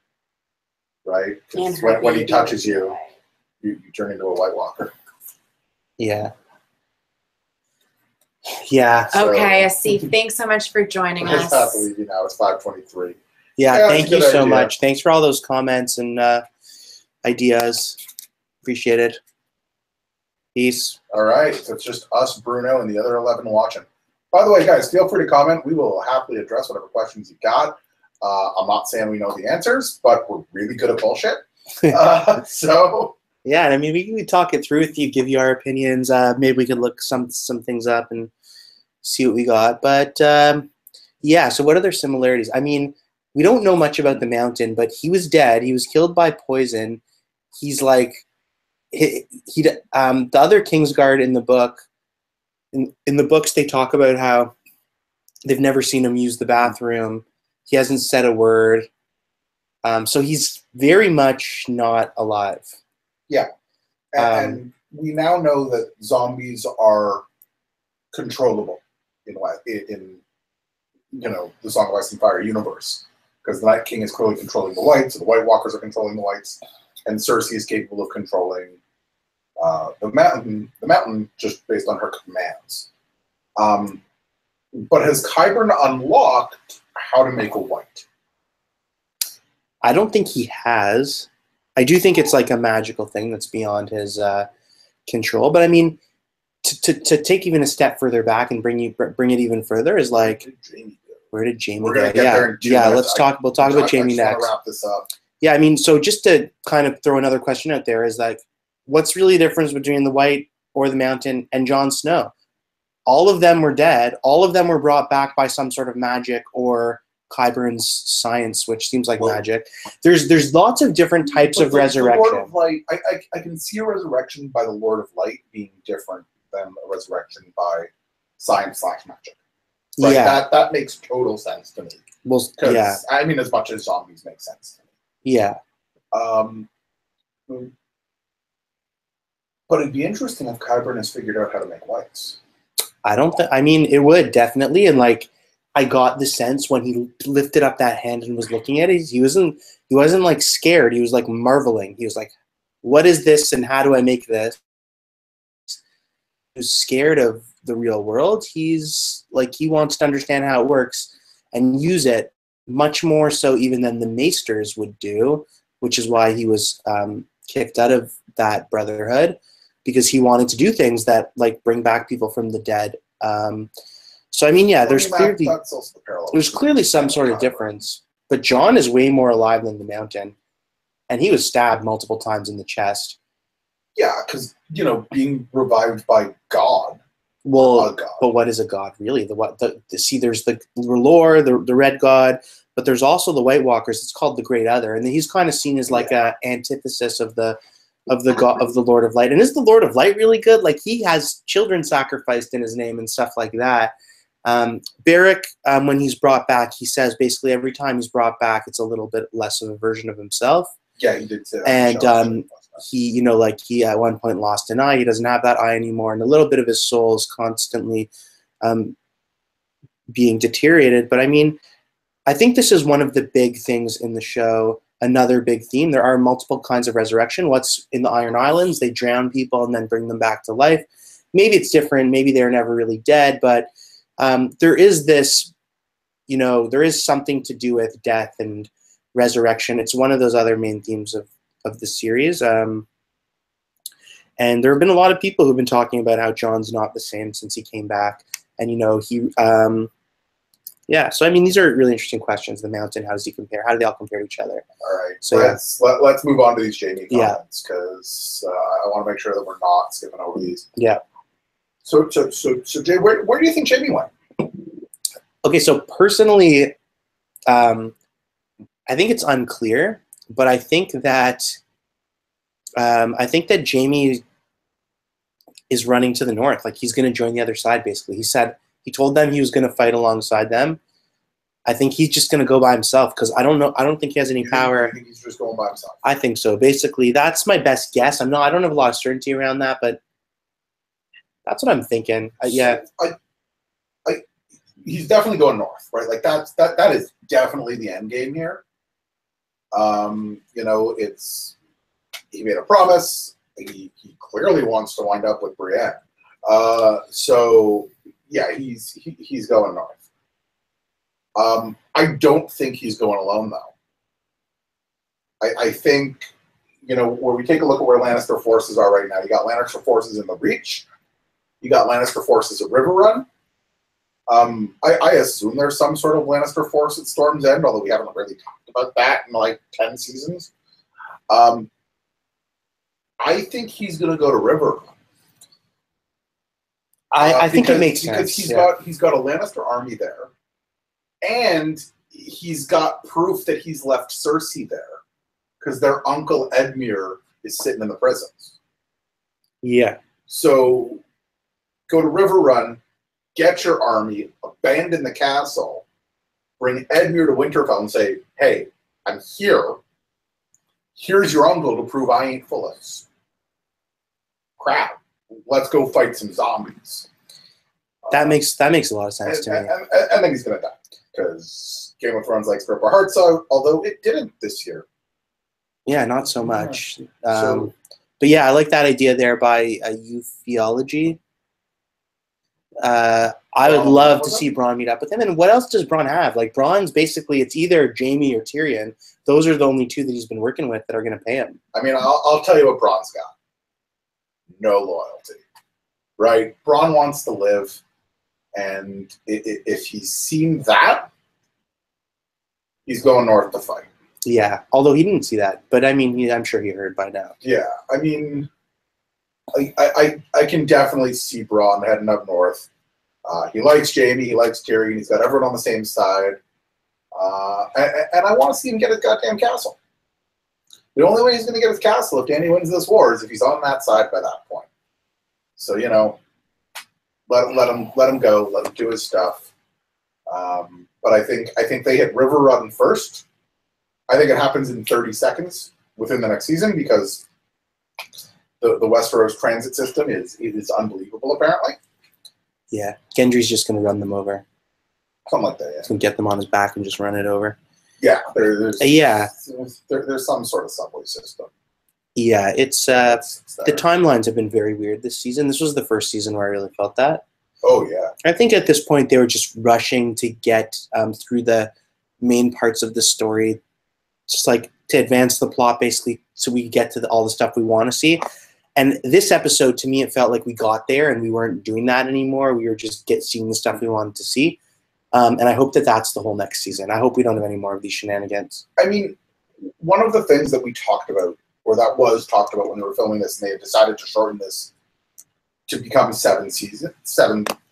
right? And Because her when he baby touches would be you, white. you turn into a White Walker. Yeah. Yeah. So- Okay, Asif, thanks so much for joining I just have us. to leave you now. It's 5:23. Yeah, Yeah, thank it's a you good so idea. much. Thanks for all those comments and ideas. Appreciate it. Peace. All right, so it's just us, Bruno, and the other 11 watching. By the way, guys, feel free to comment. We will happily address whatever questions you got. I'm not saying we know the answers, but we're really good at bullshit. So Yeah, I mean, we can talk it through with you, give you our opinions. Maybe we could look some things up and see what we got. But yeah, so what are their similarities? I mean, we don't know much about the mountain, but he was dead. He was killed by poison. He's like the other Kingsguard in the book. In the books, they talk about how they've never seen him use the bathroom. He hasn't said a word. So he's very much not alive. yeah, and we now know that zombies are controllable in the Song of Ice and Fire universe, because the Night King is clearly controlling the whites, so the White Walkers are controlling the whites, and Cersei is capable of controlling the mountain just based on her commands. But has Qyburn unlocked how to make a white? I don't think he has. I do think it's like a magical thing that's beyond his control. But I mean, to take even a step further back and bring it even further is like, where did Jamie We're gonna go? get there in 2 minutes. We'll talk about Jamie I next. just wrap this up. Yeah, I mean, so just to kind of throw another question out there is like, what's really the difference between the White or the Mountain and Jon Snow? All of them were dead. All of them were brought back by some sort of magic or Qyburn's science, which seems like magic. There's lots of different types of resurrection. The Lord of Light, I can see a resurrection by the Lord of Light being different than a resurrection by science/magic. Right? Yeah, that makes total sense to me. Well, yeah, I mean, as much as zombies make sense to me. Yeah. But it'd be interesting if Qyburn has figured out how to make whites. I mean, it would definitely, and like, I got the sense when he lifted up that hand and was looking at it, he wasn't like scared. He was like marveling. He was like, "What is this, and how do I make this?" He was scared of the real world. He's like, he wants to understand how it works and use it much more so even than the Maesters would do, which is why he was kicked out of that brotherhood, because he wanted to do things that like bring back people from the dead. So I mean, yeah, there's clearly some sort of difference. But Jon is way more alive than the Mountain, and he was stabbed multiple times in the chest. Yeah, because being revived by God. Well, God. But what is a god really? There's the lore, the Red God, but there's also the White Walkers. It's called the Great Other, and he's kind of seen as like a antithesis of the God, of the Lord of Light. And is the Lord of Light really good? Like, he has children sacrificed in his name and stuff like that. Beric, when he's brought back, he says basically every time he's brought back, it's a little bit less of a version of himself. Yeah, he did say that. And he at one point lost an eye. He doesn't have that eye anymore, and a little bit of his soul is constantly being deteriorated. But I mean, I think this is one of the big things in the show. Another big theme. There are multiple kinds of resurrection. What's in the Iron Islands? They drown people and then bring them back to life. Maybe it's different. Maybe they're never really dead. But there is this, there is something to do with death and resurrection. It's one of those other main themes of the series. And there have been a lot of people who've been talking about how Jon's not the same since he came back. And, so I mean, these are really interesting questions. The Mountain, how does he compare? How do they all compare to each other? All right, so let's move on to these Jamie comments, because I want to make sure that we're not skipping over these. Yeah. So Jay, where do you think Jamie went? Okay, so personally, I think it's unclear, but I think that Jamie is running to the north. Like, he's going to join the other side. Basically, he told them he was going to fight alongside them. I think he's just going to go by himself, because I don't think he has any power. I think he's just going by himself. I think so. Basically, that's my best guess. I don't have a lot of certainty around that, but that's what I'm thinking. Yeah. He's definitely going north, right? Like, that is definitely the end game here. He made a promise. He clearly wants to wind up with Brienne. So yeah, he's going north. I don't think he's going alone, though. I think, where we take a look at where Lannister forces are right now, you got Lannister forces in the Reach. You got Lannister forces at Riverrun. I assume there's some sort of Lannister force at Storm's End, although we haven't really talked about that in like 10 seasons. I think he's going to go to Riverrun. I think it makes sense. Because he's got a Lannister army there, and he's got proof that he's left Cersei there, because their uncle Edmure is sitting in the prisons. Yeah. So go to Riverrun, get your army, abandon the castle, bring Edmure to Winterfell and say, "Hey, I'm here. Here's your uncle to prove I ain't full of crap. Let's go fight some zombies." That makes a lot of sense to me. And then he's going to die, because Game of Thrones likes to rip our hearts out, although it didn't this year. Yeah, not so much. But yeah, I like that idea there by Ufology. I would love to see Bronn meet up with him. And what else does Bronn have? Like, Bronn's basically, it's either Jaime or Tyrion. Those are the only two that he's been working with that are going to pay him. I mean, I'll tell you what Bronn's got. No loyalty, right? Bronn wants to live, and if he's seen that, he's going north to fight. Yeah, although he didn't see that. But, I mean, I'm sure he heard by now. Yeah, I mean, I can definitely see Bronn heading up north. He likes Jaime, he likes Tyrion, he's got everyone on the same side. And I want to see him get his goddamn castle. The only way he's going to get his castle if Dany wins this war is if he's on that side by that point. So, you know, let him go, let him do his stuff. But I think they hit River Run first. I think it happens in 30 seconds within the next season because the Westeros transit system is unbelievable, apparently. Yeah, Gendry's just going to run them over. Something like that, yeah. He's going to get them on his back and just run it over. Yeah, there's some sort of subway system. Yeah, it's the timelines have been very weird this season. This was the first season where I really felt that. Oh, yeah. I think at this point they were just rushing to get through the main parts of the story, just like to advance the plot, basically, so we could get to all the stuff we want to see. And this episode, to me, it felt like we got there and we weren't doing that anymore. We were just seeing the stuff we wanted to see. And I hope that that's the whole next season. I hope we don't have any more of these shenanigans. I mean, one of the things that we talked about, or that was talked about when they were filming this, and they had decided to shorten this to become 7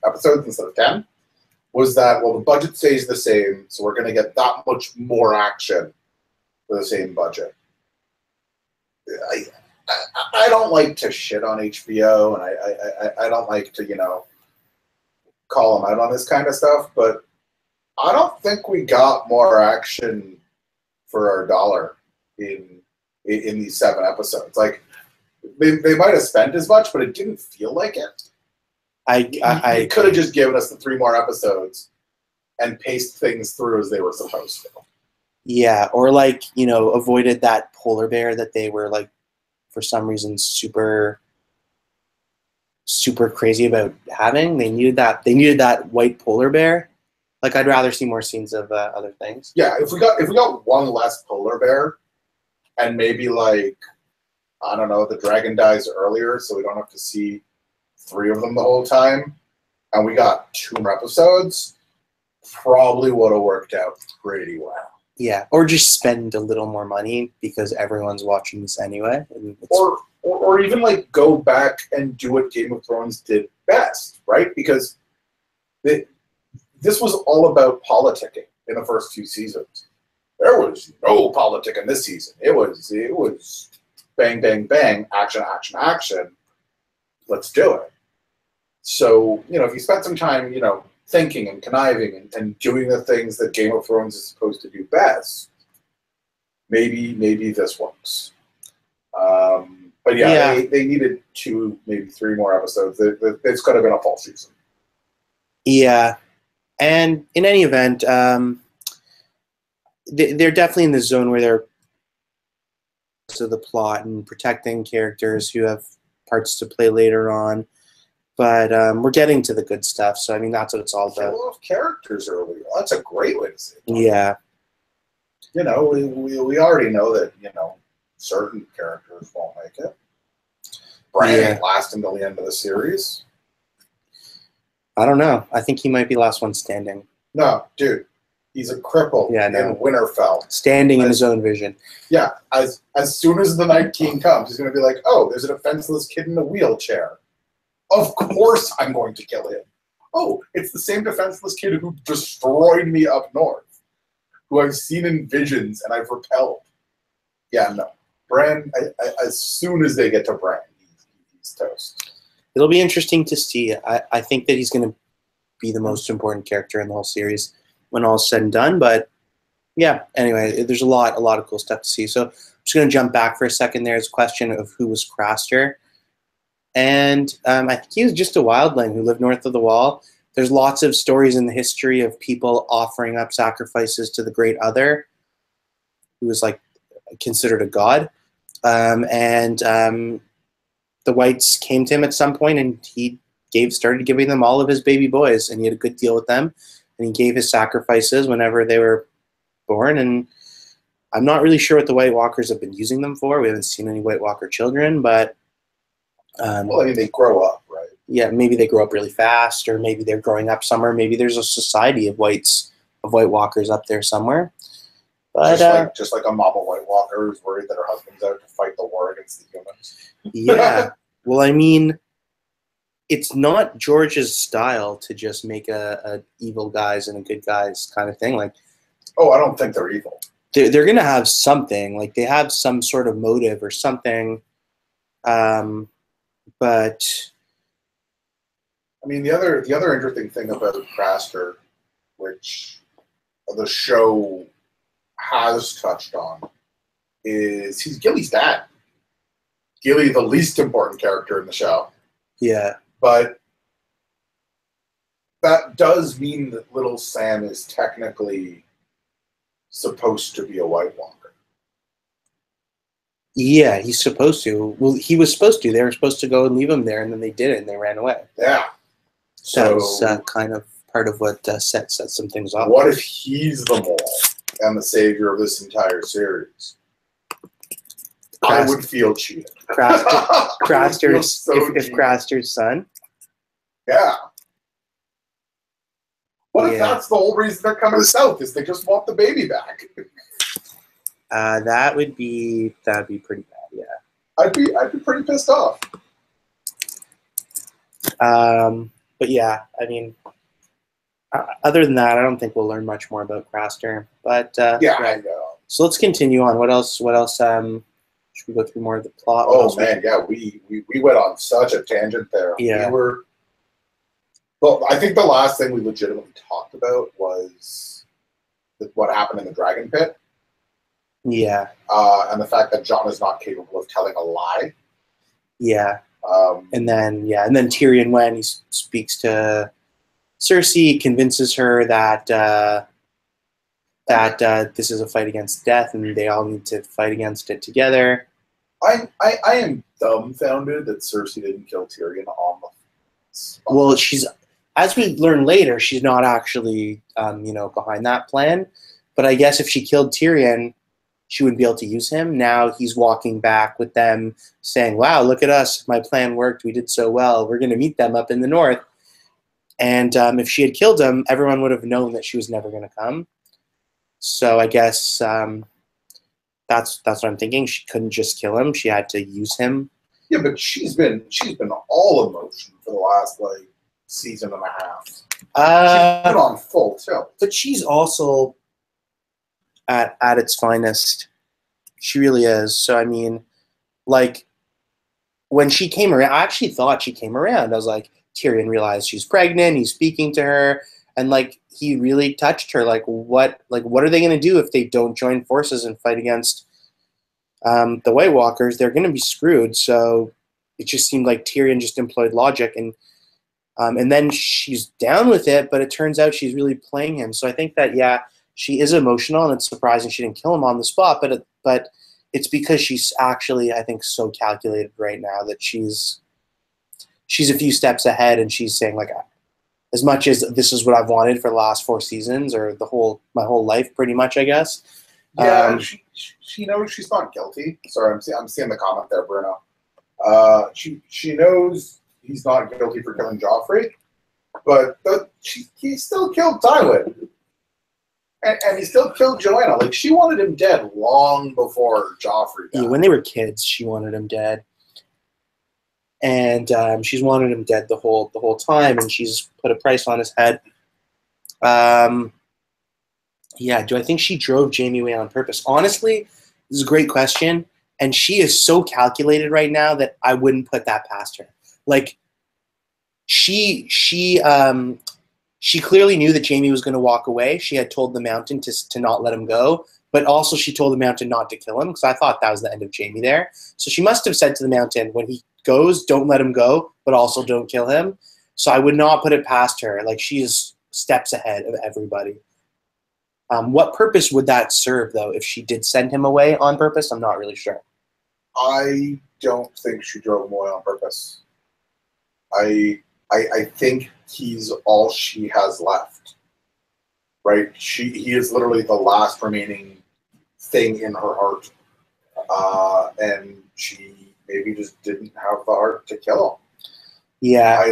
episodes instead of 10, was that, well, the budget stays the same, so we're going to get that much more action for the same budget. I don't like to shit on HBO, and I don't like to, you know, call them out on this kind of stuff, but I don't think we got more action for our dollar in these 7 episodes. Like, they might have spent as much, but it didn't feel like it. I could have just given us the 3 more episodes and paced things through as they were supposed to. Yeah, or like, you know, avoided that polar bear that they were like, for some reason, super crazy about having. They needed that white polar bear. Like, I'd rather see more scenes of other things. Yeah, if we got one less polar bear, and maybe like, I don't know, the dragon dies earlier, so we don't have to see 3 of them the whole time, and we got 2 more episodes, probably would have worked out pretty well. Yeah, or just spend a little more money because everyone's watching this anyway. And or even like go back and do what Game of Thrones did best, right? Because this was all about politicking in the first 2 seasons. There was no politic in this season. It was bang, bang, bang, action, action, action. Let's do it. So, you know, if you spent some time, you know, thinking and conniving and doing the things that Game of Thrones is supposed to do best, maybe this works. But yeah, they needed 2, maybe 3 more episodes. It's could have been a full season. Yeah, and in any event, they're definitely in the zone where they're to the plot and protecting characters who have parts to play later on. But we're getting to the good stuff, so I mean that's what it's all about. Full of characters earlier. That's a great way to say it. Yeah. You know, we already know that, you know, certain characters won't make it. Bran ain't last until the end of the series. I don't know. I think he might be last one standing. No, dude. He's a cripple in Winterfell. Standing in his own vision. Yeah. As soon as the Night King comes, he's going to be like, oh, there's a defenseless kid in a wheelchair. Of course I'm going to kill him. Oh, it's the same defenseless kid who destroyed me up north, who I've seen in visions and I've repelled. Yeah, no. Bran, as soon as they get to Bran, he's toast. It'll be interesting to see. I think that he's going to be the most important character in the whole series when all's said and done. But yeah, anyway, there's a lot of cool stuff to see. So I'm just going to jump back for a second. There's a question of who was Craster. And I think he was just a wildling who lived north of the Wall. There's lots of stories in the history of people offering up sacrifices to the Great Other, who was like considered a god. The Whites came to him at some point, and he started giving them all of his baby boys, and he had a good deal with them, and he gave his sacrifices whenever they were born. And I'm not really sure what the White Walkers have been using them for. We haven't seen any White Walker children, but well, I mean, they grow up, right? Yeah, maybe they grow up really fast, or maybe they're growing up somewhere. Maybe there's a society of White Walkers up there somewhere. But just like a mob of White Walkers worried that her husband's out to fight the war against the humans. Yeah. Well, I mean, it's not George's style to just make a evil guys and a good guys kind of thing. Like, oh, I don't think they're evil. They're going to have something. Like, they have some sort of motive or something. But I mean, the other interesting thing about Craster, which the show has touched on, is he's Gilly's dad. Gilly, the least important character in the show. Yeah. But that does mean that little Sam is technically supposed to be a White Walker. Yeah, he's supposed to. Well, he was supposed to. They were supposed to go and leave him there, and then they did it, and they ran away. Yeah. That was kind of part of what set some things off. What if he's the mole and the savior of this entire series? I would feel cheated. Craster's so if Craster's son. Yeah. What if that's the whole reason they're coming south? Is they just want the baby back? That'd be pretty bad. Yeah. I'd be pretty pissed off. But yeah, I mean, other than that, I don't think we'll learn much more about Craster. But yeah, I know. So let's continue on. What else? Should we go through more of the plot? Oh man, yeah, we went on such a tangent there. Yeah. Well, I think the last thing we legitimately talked about was what happened in the Dragon Pit. Yeah. And the fact that Jon is not capable of telling a lie. Yeah. And then Tyrion, when he speaks to Cersei, convinces her that this is a fight against death, and they all need to fight against it together. I am dumbfounded that Cersei didn't kill Tyrion on the spot. Well, as we learn later, she's not actually behind that plan. But I guess if she killed Tyrion, she wouldn't be able to use him. Now he's walking back with them saying, wow, look at us. My plan worked. We did so well. We're going to meet them up in the north. And if she had killed him, everyone would have known that she was never going to come. So I guess that's what I'm thinking. She couldn't just kill him. She had to use him. Yeah, but she's been all emotion for the last season and a half. She's been on full tilt. But she's also at its finest. She really is. So I mean, when she came around, I actually thought she came around. I was like, Tyrion realized she's pregnant. He's speaking to her, and he really touched her. What are they going to do if they don't join forces and fight against the White Walkers? They're going to be screwed. So it just seemed like Tyrion just employed logic, and then she's down with it. But it turns out she's really playing him. So I think that she is emotional, and it's surprising she didn't kill him on the spot. But it's because she's actually, I think, so calculated right now that she's a few steps ahead, and she's saying as much as this is what I've wanted for the last 4 seasons, or my whole life, pretty much, I guess. Yeah, she knows she's not guilty. Sorry, I'm seeing the comment there, Bruno. She knows he's not guilty for killing Joffrey, but he still killed Tywin, and he still killed Joanna. She wanted him dead long before Joffrey died. Yeah, when they were kids, she wanted him dead. And she's wanted him dead the whole time, and she's put a price on his head. Do I think she drove Jaime away on purpose? Honestly, this is a great question, and she is so calculated right now that I wouldn't put that past her. She clearly knew that Jaime was going to walk away. She had told the Mountain to not let him go, but also she told the Mountain not to kill him, because I thought that was the end of Jaime there. So she must have said to the Mountain, when he goes, don't let him go, but also don't kill him. So I would not put it past her. She is steps ahead of everybody. What purpose would that serve, though, if she did send him away on purpose? I'm not really sure. I don't think she drove him away on purpose. I I think he's all she has left. Right? He is literally the last remaining thing in her heart. And she maybe just didn't have the heart to kill him. Yeah.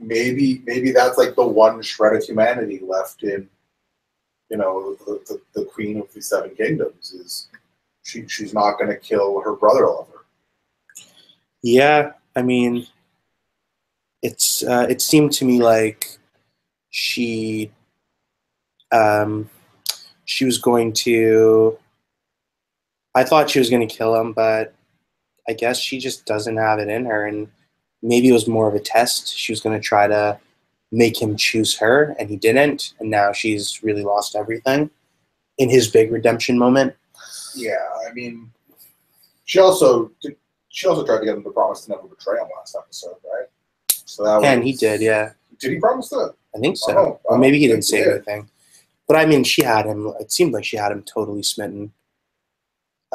Maybe that's like the one shred of humanity left in, the Queen of the Seven Kingdoms is she's not going to kill her brother lover. Yeah, I mean, it seemed to me like she was going to. I thought she was going to kill him, but I guess she just doesn't have it in her, and maybe it was more of a test. She was going to try to make him choose her, and he didn't, and now she's really lost everything in his big redemption moment. Yeah, I mean, she also tried to get him to promise to never betray him last episode, right? So that and he did, yeah. Did he promise that? I think so. Or maybe he didn't say anything. But I mean, she had him. It seemed like she had him totally smitten.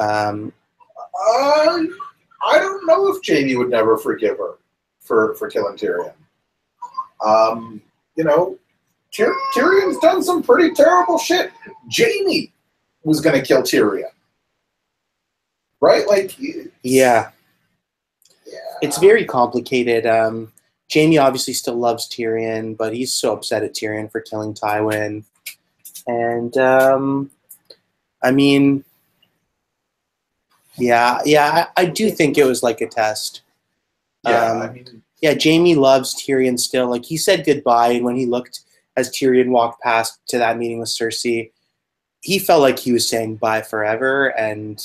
I don't know if Jaime would never forgive her for killing Tyrion. Tyrion's done some pretty terrible shit. Jaime was going to kill Tyrion. Right? Yeah. It's very complicated. Jaime obviously still loves Tyrion, but he's so upset at Tyrion for killing Tywin. And, I mean, I do think it was like a test. Jaime loves Tyrion still. Like, he said goodbye, and when he looked as Tyrion walked past to that meeting with Cersei, he felt like he was saying bye forever, and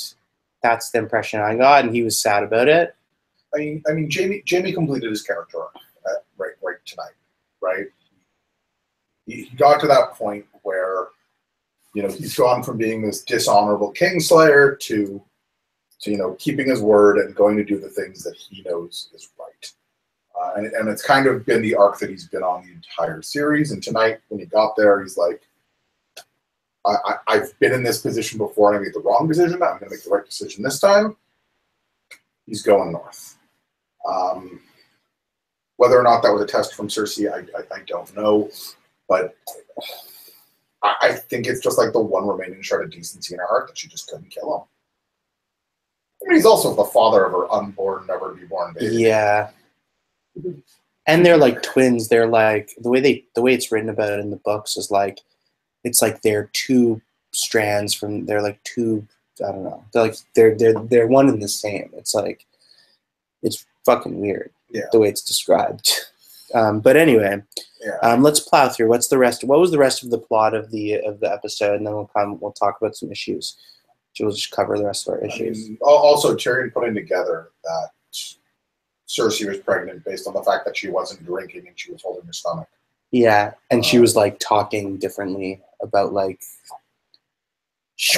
that's the impression I got, and he was sad about it. I mean, Jaime completed his character arc right tonight, right? He got to that point where, he's gone from being this dishonorable Kingslayer to keeping his word and going to do the things that he knows is right. And it's kind of been the arc that he's been on the entire series. And tonight, when he got there, he's like, I've been in this position before and I made the wrong decision. I'm going to make the right decision this time. He's going north. Whether or not that was a test from Cersei, I don't know. But I think it's just like the one remaining shred of decency in her heart that she just couldn't kill him. I mean, he's also the father of her unborn, never-to-be-born baby. Yeah. And they're like twins. They're like, the way it's written about it in the books is like, it's like they're two strands they're like two, I don't know. They're like, they're one and the same. It's like, it's fucking weird. Yeah. The way it's described. But anyway, let's plow through. What was the rest of the plot of the episode, and then we'll talk about some issues. We'll just cover the rest of our issues. Also, Tyrion putting together that Cersei was pregnant based on the fact that she wasn't drinking and she was holding her stomach. Yeah, and she was like talking differently about like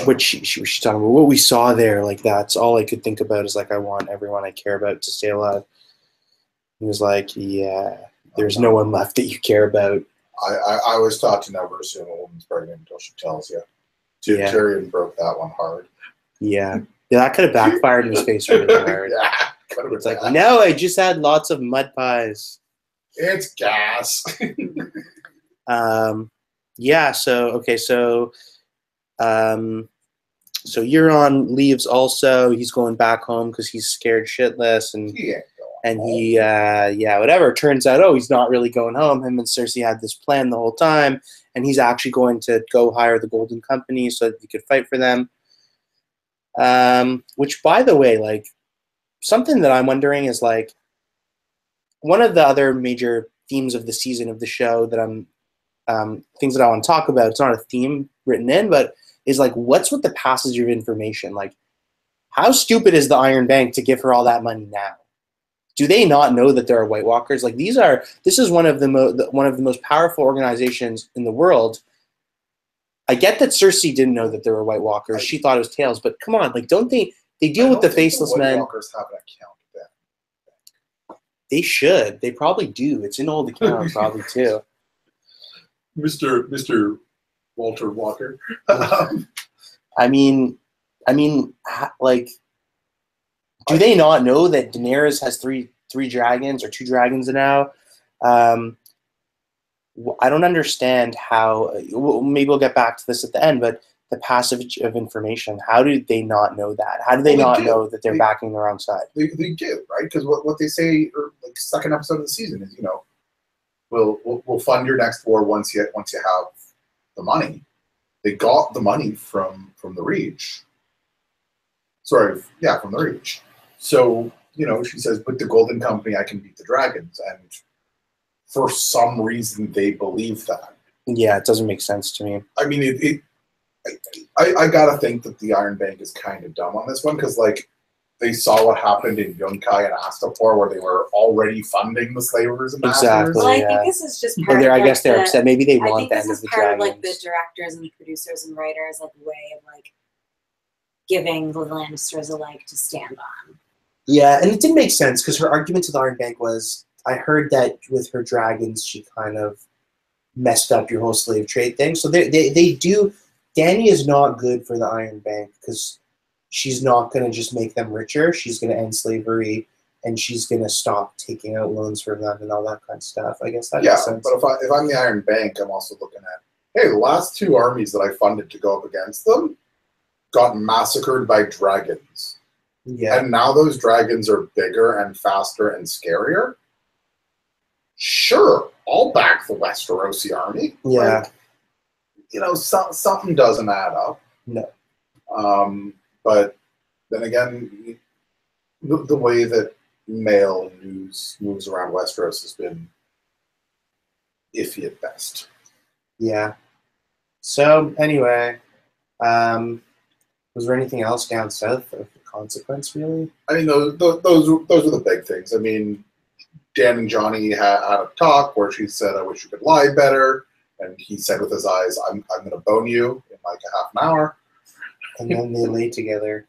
what she was talking about. What we saw there, like that's all I could think about is like, I want everyone I care about to stay alive. He was like, yeah, there's no one left that you care about. I was taught to never assume a woman's pregnant until she tells you. Yeah. Tyrion broke that one hard. Yeah, that could have backfired in his face really hard. It's like, no, I just had lots of mud pies. It's gas. So Euron leaves also. He's going back home because he's scared shitless, and whatever. Turns out, he's not really going home. Him and Cersei had this plan the whole time, and he's actually going to go hire the Golden Company so that he could fight for them. Which, by the way, like, something that I'm wondering is like, one of the other major themes of the season of the show that things that I want to talk about. It's not a theme written in, but is like, what's with the passage of information? Like, how stupid is the Iron Bank to give her all that money now? Do they not know that there are White Walkers? Like, this is one of the most powerful organizations in the world. I get that Cersei didn't know that there were White Walkers. She thought it was Tails, but come on, like, don't they deal with the Faceless Men? White Walkers have an account then. They should. They probably do. It's in old accounts probably too. Mr. Walter Walker. I mean, like, do they not know that Daenerys has three dragons or two dragons now? I don't understand how. Maybe we'll get back to this at the end, but the passage of information. How did they not know that? How do they not know that they're backing the wrong side? They do, right? Because what they say, or like second episode of the season is, we'll fund your next war once you have the money. They got the money from the Reach. Sorry, yeah, from the Reach. So she says, with the Golden Company, I can beat the dragons, and for some reason they believe that. Yeah, it doesn't make sense to me. I mean, I gotta think that the Iron Bank is kind of dumb on this one, because like they saw what happened in Yunkai and Astapor, where they were already funding the slavers and masters. Exactly. Well, I Yeah. think this is just part I of guess they're upset. Maybe they I want think the this end of is the part of dragons. like the directors and producers and writers like way of like giving the Lannisters a leg to stand on. Yeah, and it didn't make sense because her argument to the Iron Bank was, I heard that with her dragons, she kind of messed up your whole slave trade thing. So they do. Dany is not good for the Iron Bank because she's not going to just make them richer. She's going to end slavery, and she's going to stop taking out loans from them and all that kind of stuff. I guess that makes sense. But if I'm the Iron Bank, I'm also looking at, hey, the last two armies that I funded to go up against them got massacred by dragons. Yeah. And now those dragons are bigger and faster and scarier. Sure, I'll back the Westerosi army. Yeah. Like, something doesn't add up. No. But then again, the way that mail news moves around Westeros has been iffy at best. Yeah. So anyway, was there anything else down south of consequence, really? I mean, those are the big things. I mean, Dan and Johnny had a talk where she said, "I wish you could lie better," and he said with his eyes, "I'm going to bone you in like a half an hour." And then they lay together.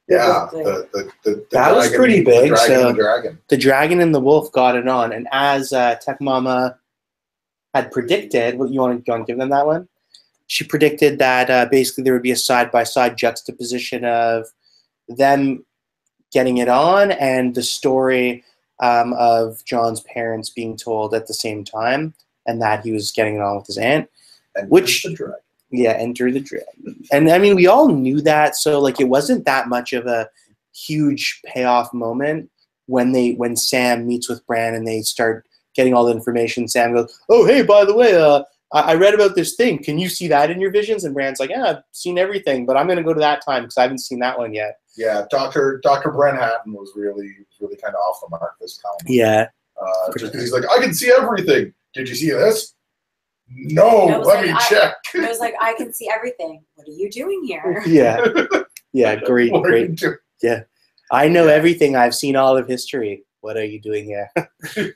Yeah, the that was pretty big. The dragon and the wolf got it on, and as Tech Mama had predicted, you want to give them that one? She predicted that basically there would be a side-by-side juxtaposition of them getting it on and the story of Jon's parents being told at the same time, and that he was getting it on with his aunt. Enter the dragon. And I mean, we all knew that, so like it wasn't that much of a huge payoff moment when Sam meets with Bran and they start getting all the information. Sam goes, "Oh, hey, by the way, I read about this thing. Can you see that in your visions?" And Bran's like, "Yeah, I've seen everything, but I'm going to go to that time because I haven't seen that one yet." Yeah, Dr. Bren Hatton was really kind of off the mark this time. Yeah. Just because he's like, "I can see everything. Did you see this?" No, let me check. I was like, "I can see everything. What are you doing here?" Yeah, great. Yeah, I know everything. I've seen all of history. What are you doing here?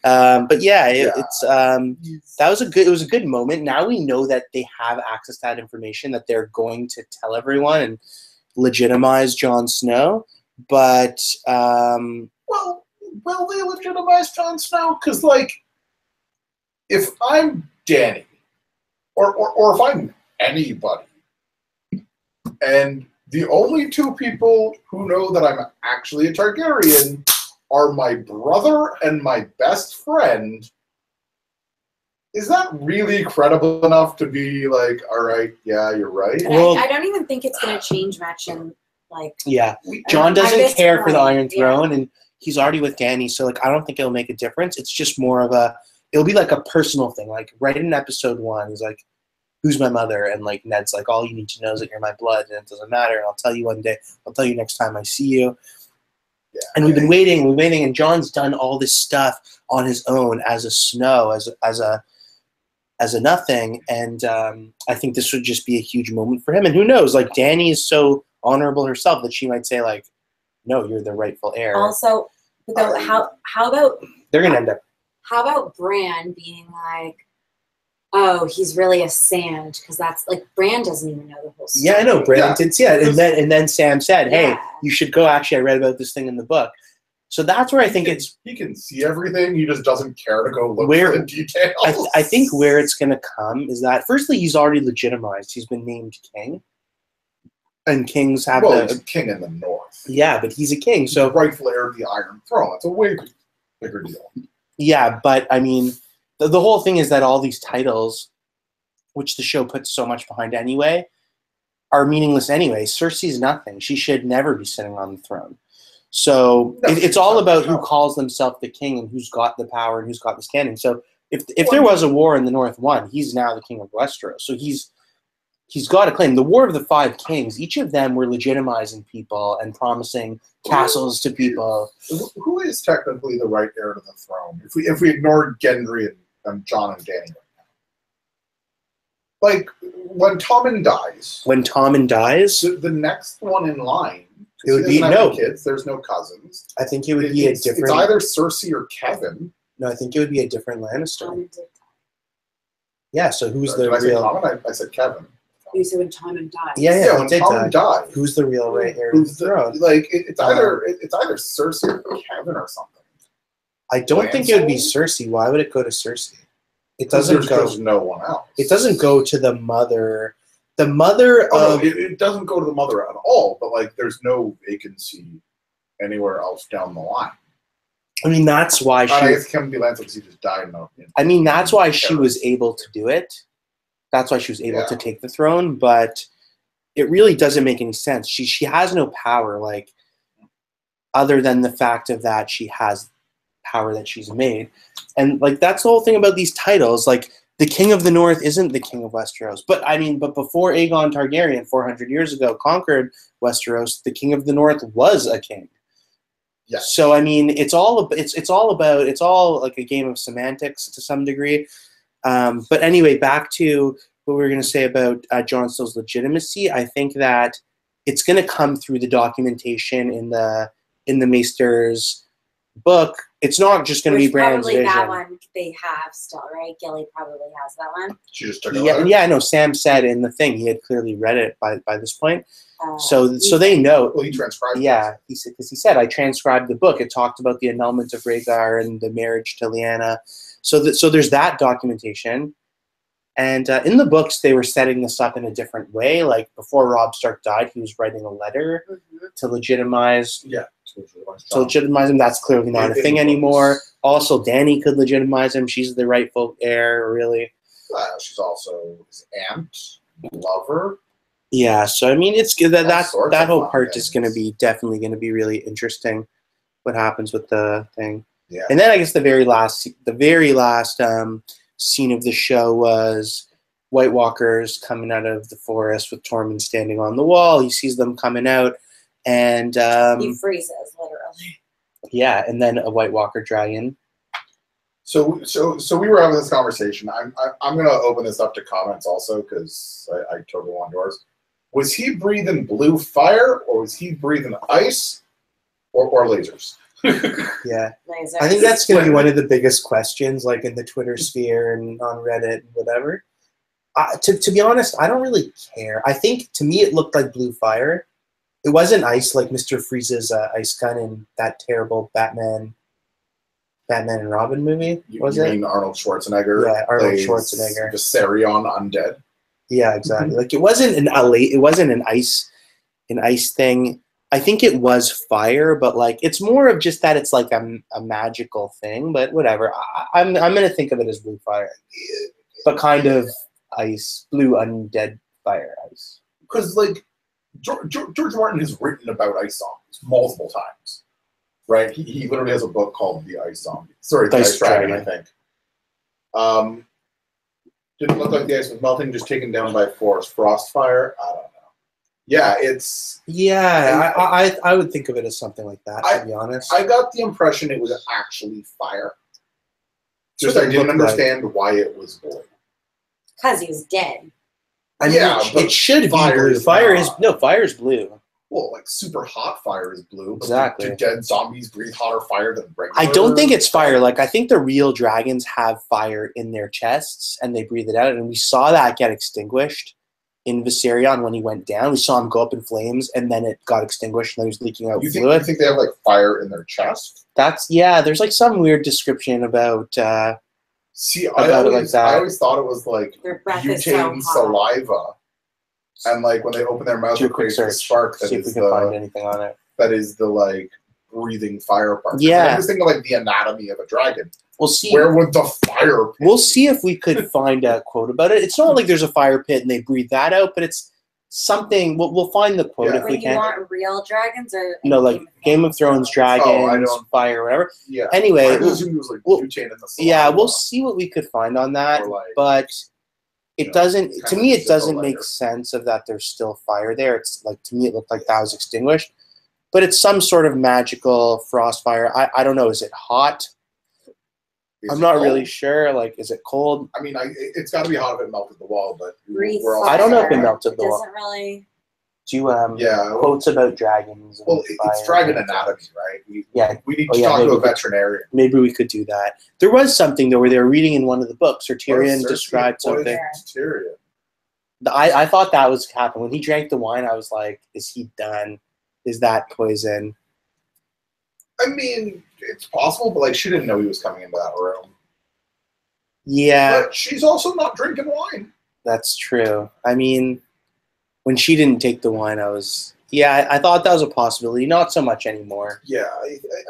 But yeah, it's that was it was a good moment. Now we know that they have access to that information, that they're going to tell everyone and legitimize Jon Snow. But well, will they legitimize Jon Snow? Because like, if I'm Dany, or if I'm anybody, and the only two people who know that I'm actually a Targaryen are my brother and my best friend, is that really credible enough to be like, all right, yeah, you're right? Well, I don't even think it's going to change much in like. Yeah, Jon doesn't care for the Iron Throne, and he's already with Dany, so like I don't think it'll make a difference. It's just more of it'll be like a personal thing. Like right in episode 1, he's like, "Who's my mother?" And like Ned's like, "All you need to know is that you're my blood, and it doesn't matter. And I'll tell you one day. I'll tell you next time I see you." Yeah, and we've been waiting, and Jon's done all this stuff on his own as a Snow, as a nothing, and I think this would just be a huge moment for him. And who knows? Like Dany is so honorable herself that she might say like, "No, you're the rightful heir." Also, though, how about they're gonna end up? How about Bran being like, "Oh, he's really a Sand," because that's like Bran doesn't even know the whole story. Yeah, I know. Bran did see it, and then Sam said, "Hey, Yeah. you should go. Actually, I read about this thing in the book." So that's where I think he can see everything. He just doesn't care to go look for the details. I think where it's going to come is that firstly, he's already legitimized. He's been named king, and kings have he's a king in the north. Yeah, but he's a king, so rightful heir of the Iron Throne. It's a way bigger deal. Yeah, but I mean, the whole thing is that all these titles, which the show puts so much behind anyway, are meaningless anyway. Cersei's nothing. She should never be sitting on the throne. So it's all about who calls themselves the king and who's got the power and who's got the standing. So if there was a war in the North won, he's now the king of Westeros. So he's got a claim. The War of the Five Kings, each of them were legitimizing people and promising castles to people. Who is technically the right heir to the throne? If we ignore Gendry and Jon and Dany right now. Like, when Tommen dies... When Tommen dies? The next one in line... It would be no kids. There's no cousins. I think it would be a different... It's either Cersei or Kevin. No, I think it would be a different Lannister. Tommen did. Yeah, so who's the Did I say real... Tommen? I said Kevin. You said when Tommen died. Yeah, when Tommen died. Who's the real right heir to the throne? Like, it's either Cersei or Kevin or something. I don't think it would be Cersei. Why would it go to Cersei? It doesn't go... There's no one else. It doesn't go to the mother... The mother of... No, it doesn't go to the mother at all, but, like, there's no vacancy anywhere else down the line. I mean, that's why she... I guess Kevin B. Lance, because he just died. I mean, that's why she was able to do it. That's why she was able to take the throne, but it really doesn't make any sense. She has no power, like, other than the fact of that she has power that she's made. And, like, that's the whole thing about these titles. Like, the King of the North isn't the King of Westeros. But, I mean, before Aegon Targaryen 400 years ago conquered Westeros, the King of the North was a king. Yes. So, I mean, it's all like a game of semantics to some degree. But anyway, back to what we were going to say about Jon Snow's legitimacy. I think that it's going to come through the documentation in the Maester's book. It's not just going to be Bran's vision. Probably that one they have still, right? Gilly probably has that one. She just took it. Yeah. No, Sam said in the thing he had clearly read it by this point. So they know. Well, he transcribed. Yeah, he said I transcribed the book. It talked about the annulment of Rhaegar and the marriage to Lyanna. So there's that documentation. And in the books, they were setting this up in a different way. Like, before Robb Stark died, he was writing a letter to legitimize. Yeah. To legitimize him. That's clearly not a thing anymore. Also, Dany could legitimize him. She's the rightful heir, really. She's also his aunt, lover. Yeah. So I mean, it's that whole part is going to be definitely going to be really interesting. What happens with the thing? Yeah. And then I guess the very last scene of the show was White Walkers coming out of the forest with Tormund standing on the wall. He sees them coming out, and he freezes literally. Yeah, and then a White Walker dragon. So we were having this conversation. I'm going to open this up to comments also because I totally want yours. Was he breathing blue fire, or was he breathing ice, or lasers? Yeah, Lasers. I think that's going to be one of the biggest questions, like in the Twitter sphere and on Reddit and whatever. To be honest, I don't really care. I think, to me, it looked like blue fire. It wasn't ice, like Mr. Freeze's ice gun in that terrible Batman and Robin movie. You mean Arnold Schwarzenegger? Yeah, Arnold Schwarzenegger. Viserion undead. Yeah, exactly. Like, it wasn't an ice thing. I think it was fire, but like it's more of just that it's like a magical thing. But whatever. I'm gonna think of it as blue fire, but kind of ice, blue undead fire ice. Because like George Martin has written about ice zombies multiple times, right? He literally has a book called The Ice Zombie. Sorry, The Ice Dragon, I think. Didn't look like the ice was melting, just taken down by forest fire. I don't know. Yeah, it's... Yeah, I would think of it as something like that, to be honest. I got the impression it was actually fire. Just I didn't understand why it was blue. Because he was dead. I mean, yeah, it should be blue. Fire is blue. Well, like super hot fire is blue. Exactly. Do dead zombies breathe hotter fire than regular? I don't think it's fire. Like, I think the real dragons have fire in their chests and they breathe it out. And we saw that get extinguished in Viserion when he went down. We saw him go up in flames and then it got extinguished and then he was leaking out fluid. You think they have like fire in their chest? There's like some weird description about See, I always thought it was like their breath butane is so hot. saliva. And like when they open their mouth, do a it quick creates the search. spark. See if we can find anything on it. That is the like breathing fire part. Yeah. I'm just thinking like the anatomy of a dragon. We'll see. Where would the fire pit We'll see if we could find a quote about it. It's not like there's a fire pit and they breathe that out, but it's something. We'll find the quote Yeah. if we Wait, you can. want real dragons or No, like Game of Thrones dragons, Oh, I don't- fire, whatever. Yeah. Anyway, I just assumed it was like we'll- butane in the yeah, saliva. we'll see what we could find on that. Or like, But you it know, doesn't. To kind me, of it doesn't zippo make lighter. sense of that there's still fire there. It's like to me, it looked like that was extinguished. But it's some sort of magical frost fire. I don't know. Is it hot? Is I'm it not cold? really sure. Like, is it cold? I mean, it's got to be hot if it melted the wall, but breathe we're all. I don't know if it fire. melted the wall. Doesn't really. Do you Yeah. quotes about dragons? And Well, it's fire? dragon anatomy, right? Yeah. We need Oh, to yeah, talk to maybe a we could- veterinarian. Maybe we could do that. There was something though where they were reading in one of the books, or Tyrion What if Cersei described something. poisoned Tyrion? I thought that was happening when he drank the wine. I was like, is he done? Is that poison? I mean, it's possible, but like she didn't know he was coming into that room. Yeah, But she's also not drinking wine. that's true. I mean, when she didn't take the wine, I thought that was a possibility. Not so much anymore. Yeah,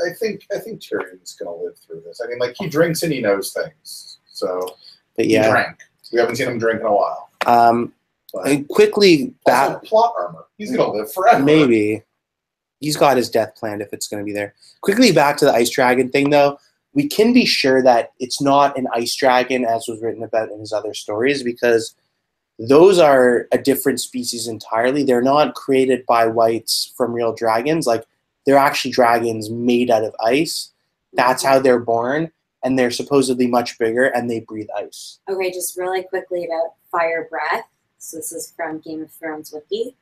I think Tyrion's gonna live through this. I mean, like he drinks and he knows things. So But he yeah, drank. We haven't seen him drink in a while. But and quickly also back. plot armor. He's gonna live forever. Maybe. He's got his death planned if it's going to be there. Quickly back to the ice dragon thing, though. We can be sure that it's not an ice dragon as was written about in his other stories because those are a different species entirely. They're not created by whites from real dragons. Like, they're actually dragons made out of ice. That's how they're born, and they're supposedly much bigger, and they breathe ice. Okay, just really quickly about fire breath. So this is from Game of Thrones Wiki.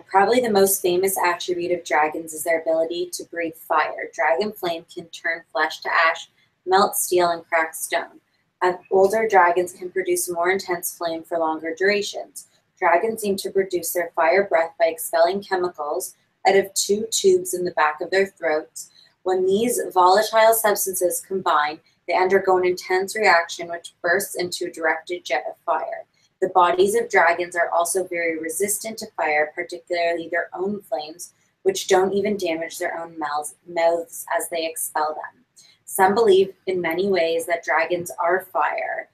Probably the most famous attribute of dragons is their ability to breathe fire. Dragon flame can turn flesh to ash, melt steel, and crack stone. Older dragons can produce more intense flame for longer durations. Dragons seem to produce their fire breath by expelling chemicals out of two tubes in the back of their throats. When these volatile substances combine, they undergo an intense reaction which bursts into a directed jet of fire. The bodies of dragons are also very resistant to fire, particularly their own flames, which don't even damage their own mouths as they expel them. Some believe in many ways that dragons are fire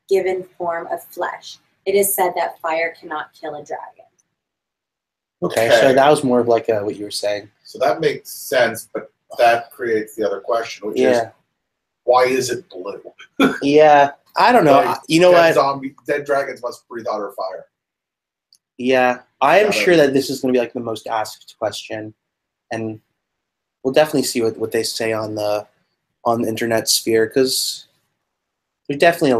given form of flesh. It is said that fire cannot kill a dragon. Okay, Okay. so that was more of like what you were saying. So that makes sense, but that creates the other question, which is Yeah. why is it blue? Yeah. I don't know. Like, You know what? Dead dragons must breathe hotter fire. Yeah, I am Yeah, sure that this is going to be like the most asked question, and we'll definitely see what they say on the internet sphere because there's definitely a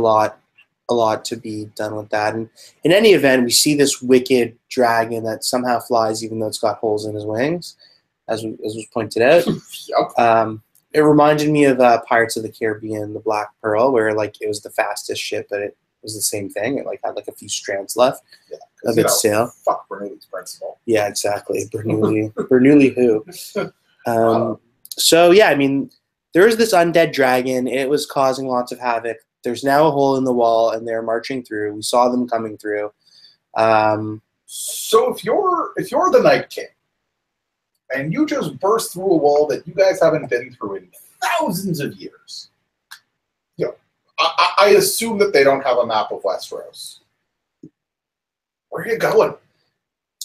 lot to be done with that. And in any event, we see this wicked dragon that somehow flies even though it's got holes in his wings, as was pointed out. Yep. It reminded me of Pirates of the Caribbean, the Black Pearl, where like it was the fastest ship, but it was the same thing. It like had like a few strands left Yeah, of its sail. Fuck Bernoulli's principle. Yeah, exactly. Bernoulli who? So yeah, I mean, there's this undead dragon. It was causing lots of havoc. There's now a hole in the wall, and they're marching through. We saw them coming through. So if you're the Night King, and you just burst through a wall that you guys haven't been through in thousands of years, you know, I assume that they don't have a map of Westeros. Where are you going?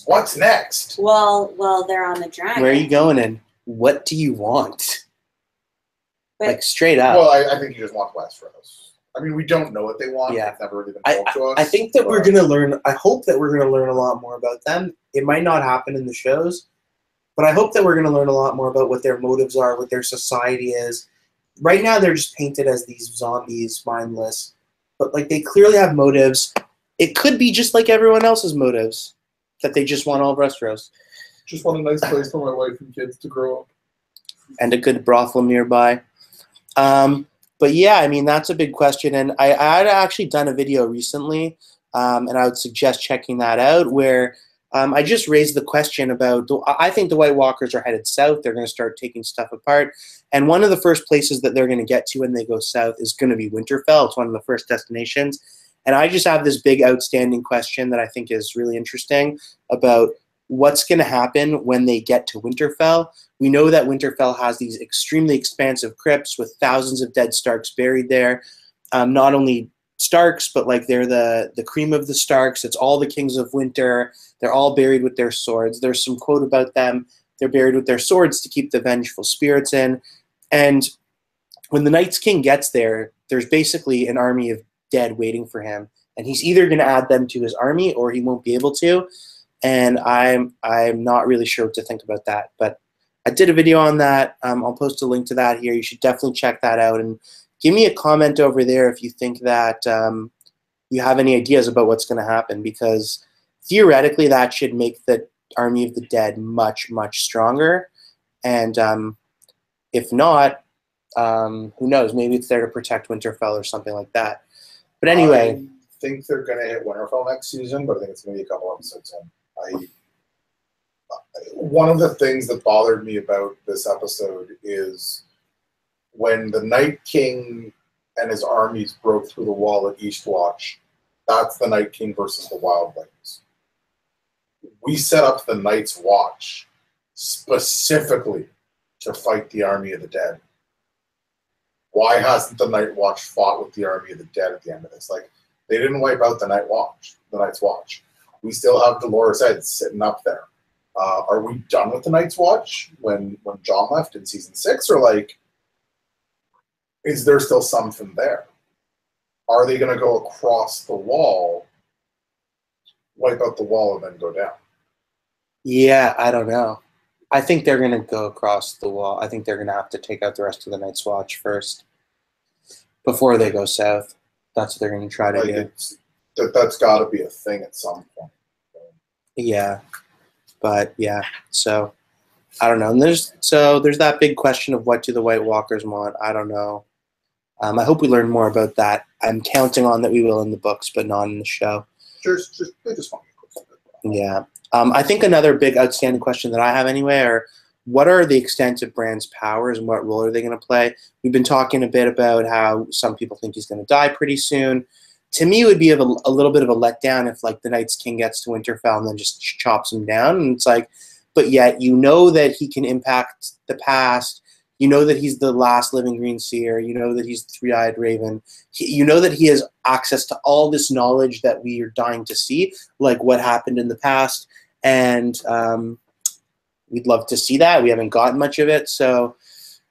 What's next? Well, they're on the dragon. Where are you going, and what do you want? But- Like straight up. Well, I think you just want Westeros. I mean, we don't know what they want. Yeah. It's never really been told to us. I think that we're but- going to learn. I hope that we're going to learn a lot more about them. It might not happen in the shows, but I hope that we're going to learn a lot more about what their motives are, what their society is. Right now, they're just painted as these zombies, mindless, but like they clearly have motives. It could be just like everyone else's motives, that they just want all of Westeros Just want a nice place for my wife and kids to grow up. and a good brothel nearby. But yeah, I mean, that's a big question. And I had actually done a video recently, and I would suggest checking that out, where I just raised the question about, I think the White Walkers are headed south. They're going to start taking stuff apart. And one of the first places that they're going to get to when they go south is going to be Winterfell. It's one of the first destinations. And I just have this big outstanding question that I think is really interesting about what's going to happen when they get to Winterfell. We know that Winterfell has these extremely expansive crypts with thousands of dead Starks buried there. Not only Starks, but like they're the cream of the Starks. It's all the kings of winter. They're all buried with their swords. There's some quote about them. They're buried with their swords to keep the vengeful spirits in. And when the Night's King gets there, there's basically an army of dead waiting for him. And he's either going to add them to his army or he won't be able to. And I'm not really sure what to think about that. But I did a video on that. I'll post a link to that here. You should definitely check that out. And give me a comment over there if you think that you have any ideas about what's going to happen. Because theoretically, that should make the Army of the Dead much, much stronger. And if not, who knows? Maybe it's there to protect Winterfell or something like that. But anyway, I think they're going to hit Winterfell next season, but I think it's going to be a couple episodes in. One of the things that bothered me about this episode is when the Night King and his armies broke through the wall at Eastwatch. That's the Night King versus the Wildlings. We set up the Night's Watch specifically to fight the Army of the Dead. Why hasn't the Night Watch fought with the Army of the Dead at the end of this? Like, they didn't wipe out the Night's Watch. We still have Dolorous Edd sitting up there. Are we done with the Night's Watch when Jon left in season 6, or like, is there still something there? Are they going to go across the wall, wipe out the wall, and then go down? Yeah, I don't know. I think they're going to go across the wall. I think they're going to have to take out the rest of the Night's Watch first before they go south. That's what they're going to try to do. That's got to be a thing at some point. Yeah, but yeah, so I don't know. And there's that big question of what do the White Walkers want? I don't know. I hope we learn more about that. I'm counting on that we will in the books, but not in the show. They just want me. Yeah. I think another big outstanding question that I have anyway are what are the extent of Bran's powers and what role are they going to play? We've been talking a bit about how some people think he's going to die pretty soon. To me, it would be a little bit of a letdown if like the Night's King gets to Winterfell and then just chops him down. And it's like, but yet you know that he can impact the past. You know that he's the last living Green Seer. You know that he's the three-eyed Raven. You know that he has access to all this knowledge that we are dying to see, like what happened in the past. And we'd love to see that. We haven't gotten much of it. So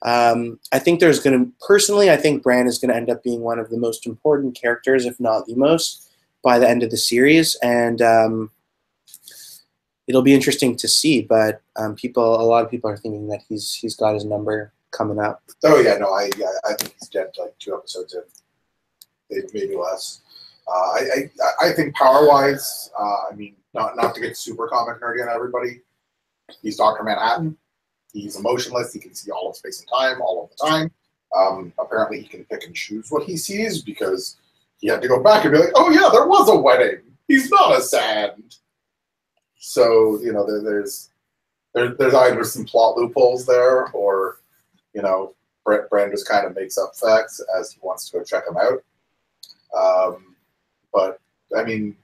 I think I think Bran is going to end up being one of the most important characters, if not the most, by the end of the series. And it'll be interesting to see. But a lot of people are thinking that he's got his number coming up. Oh yeah, no, I think he's dead like 2 episodes in, maybe less. I think power-wise, I mean, not to get super comic nerdy on everybody, he's Dr. Manhattan. He's emotionless. He can see all of space and time, all of the time. Apparently, he can pick and choose what he sees because he had to go back and be like, oh yeah, there was a wedding. He's not a sand. So, you know, there's either some plot loopholes there or, you know, Bran just kind of makes up facts as he wants to go check them out. But, I mean,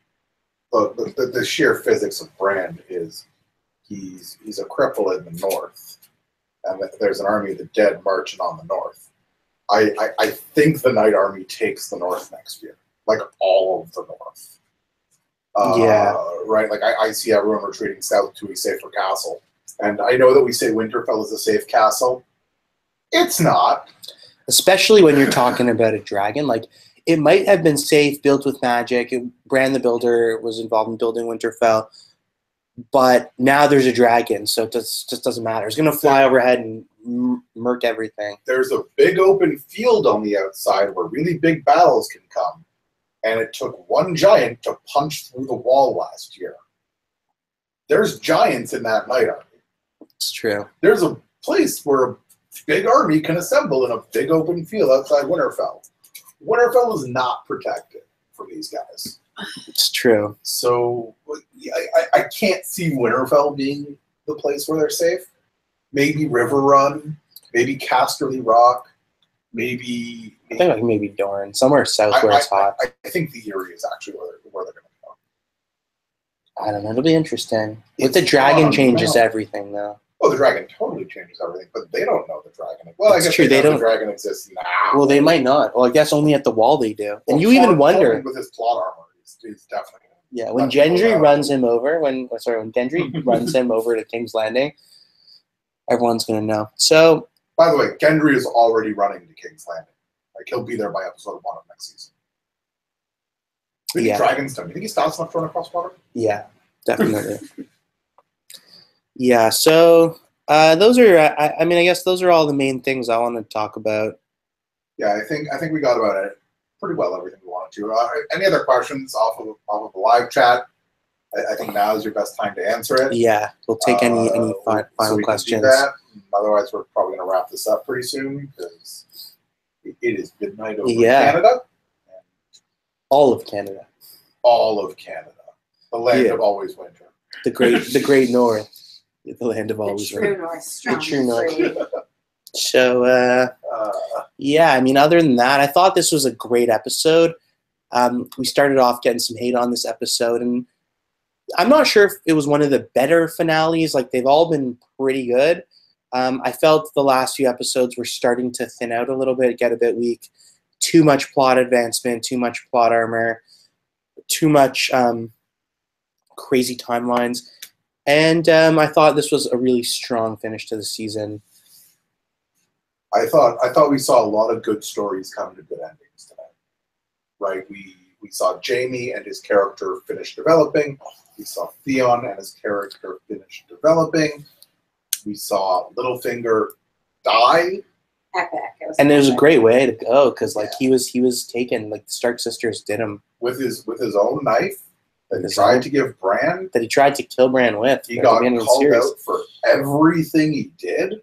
the sheer physics of Bran is he's a cripple in the north, and there's an army of the dead marching on the north. I think the Night Army takes the north next year, like all of the north. Yeah. Right? Like, I see everyone retreating south to a safer castle. And I know that we say Winterfell is a safe castle. It's not. Especially when you're talking about a dragon. Like, it might have been safe, built with magic. Bran the Builder was involved in building Winterfell. But now there's a dragon, so it just doesn't matter. It's going to fly overhead and murk everything. There's a big open field on the outside where really big battles can come. And it took one giant to punch through the wall last year. There's giants in that Night Army. It's true. There's a place where a big army can assemble in a big open field outside Winterfell. Winterfell is not protected from these guys. It's true. So I can't see Winterfell being the place where they're safe. Maybe River Run, maybe Casterly Rock, maybe I think like maybe Dorne, somewhere south where it's hot. I think the Eyrie is actually where they're going to go. I don't know. It'll be interesting. With It's the dragon on changes now. everything, though. Oh, the dragon totally changes everything, but they don't know the dragon. Well, That's I guess true, they they know don't- the dragon exists now. Well, they might not. Well, I guess only at the wall they do. And Well, you even Tormund wonder. with his plot armor, he's definitely. Yeah, when let people Gendry know. runs him over, when Gendry runs him over to King's Landing, everyone's gonna know. So By the way, Gendry is already running to King's Landing. Like he'll be there by episode 1 of next season. Do you think Yeah. dragons done? Do you think he's fast enough to run across water? yeah, definitely. Yeah. So those are. I mean, I guess those are all the main things I want to talk about. Yeah, I think we got about it pretty well. Everything we wanted to. Any other questions off of the live chat? I think now is your best time to answer it. Yeah, we'll take any So final we can do questions. that. Otherwise, we're probably going to wrap this up pretty soon because it is midnight over Yeah. Canada. All of Canada, All of Canada, the land Yeah. of always winter. the great North, the land of The always. true Winter. North, strong true and North. free. So yeah, I mean, other than that, I thought this was a great episode. We started off getting some hate on this episode, and I'm not sure if it was one of the better finales. Like, they've all been pretty good. I felt the last few episodes were starting to thin out a little bit, get a bit weak. Too much plot advancement, too much plot armor, too much crazy timelines. And I thought this was a really strong finish to the season. I thought we saw a lot of good stories come to good endings tonight. Right? We saw Jaime and his character finish developing. We saw Theon and his character finish developing. We saw Littlefinger die. Epic. And it was a epic. great way to go because, like, he was taken. Like, the Stark sisters did him. With his own knife that he His tried own- to give Bran. That he tried to kill Bran with. He at the got beginning of the called series. out for everything he did.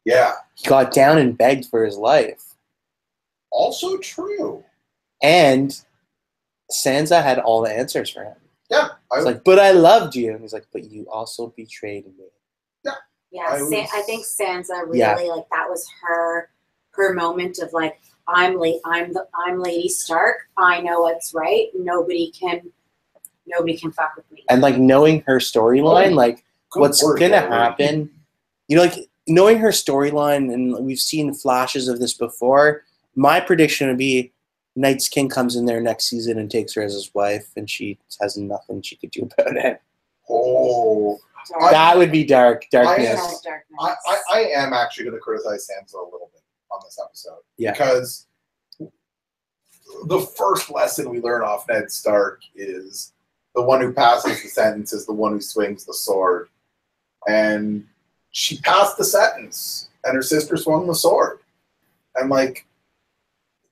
Yeah. He got down and begged for his life. Also true. And Sansa had all the answers for him. Yeah. It's like, but I loved you. And he's like, but you also betrayed me. Yeah, I I think Sansa really Yeah. like that was her moment of like I'm Lady Stark. I know what's right. Nobody can fuck with me. And, like, knowing her storyline, Oh, like, Good what's word, going to Hillary. happen, you know, like, knowing her storyline, and we've seen flashes of this before, my prediction would be Night's King comes in there next season and takes her as his wife, and she has nothing she could do about it. Oh, Sorry. That would be darkness. Darkness. I am actually going to criticize Sansa a little bit on this episode. Yeah. Because the first lesson we learn off Ned Stark is the one who passes the sentence is the one who swings the sword. And she passed the sentence, and her sister swung the sword. And, like,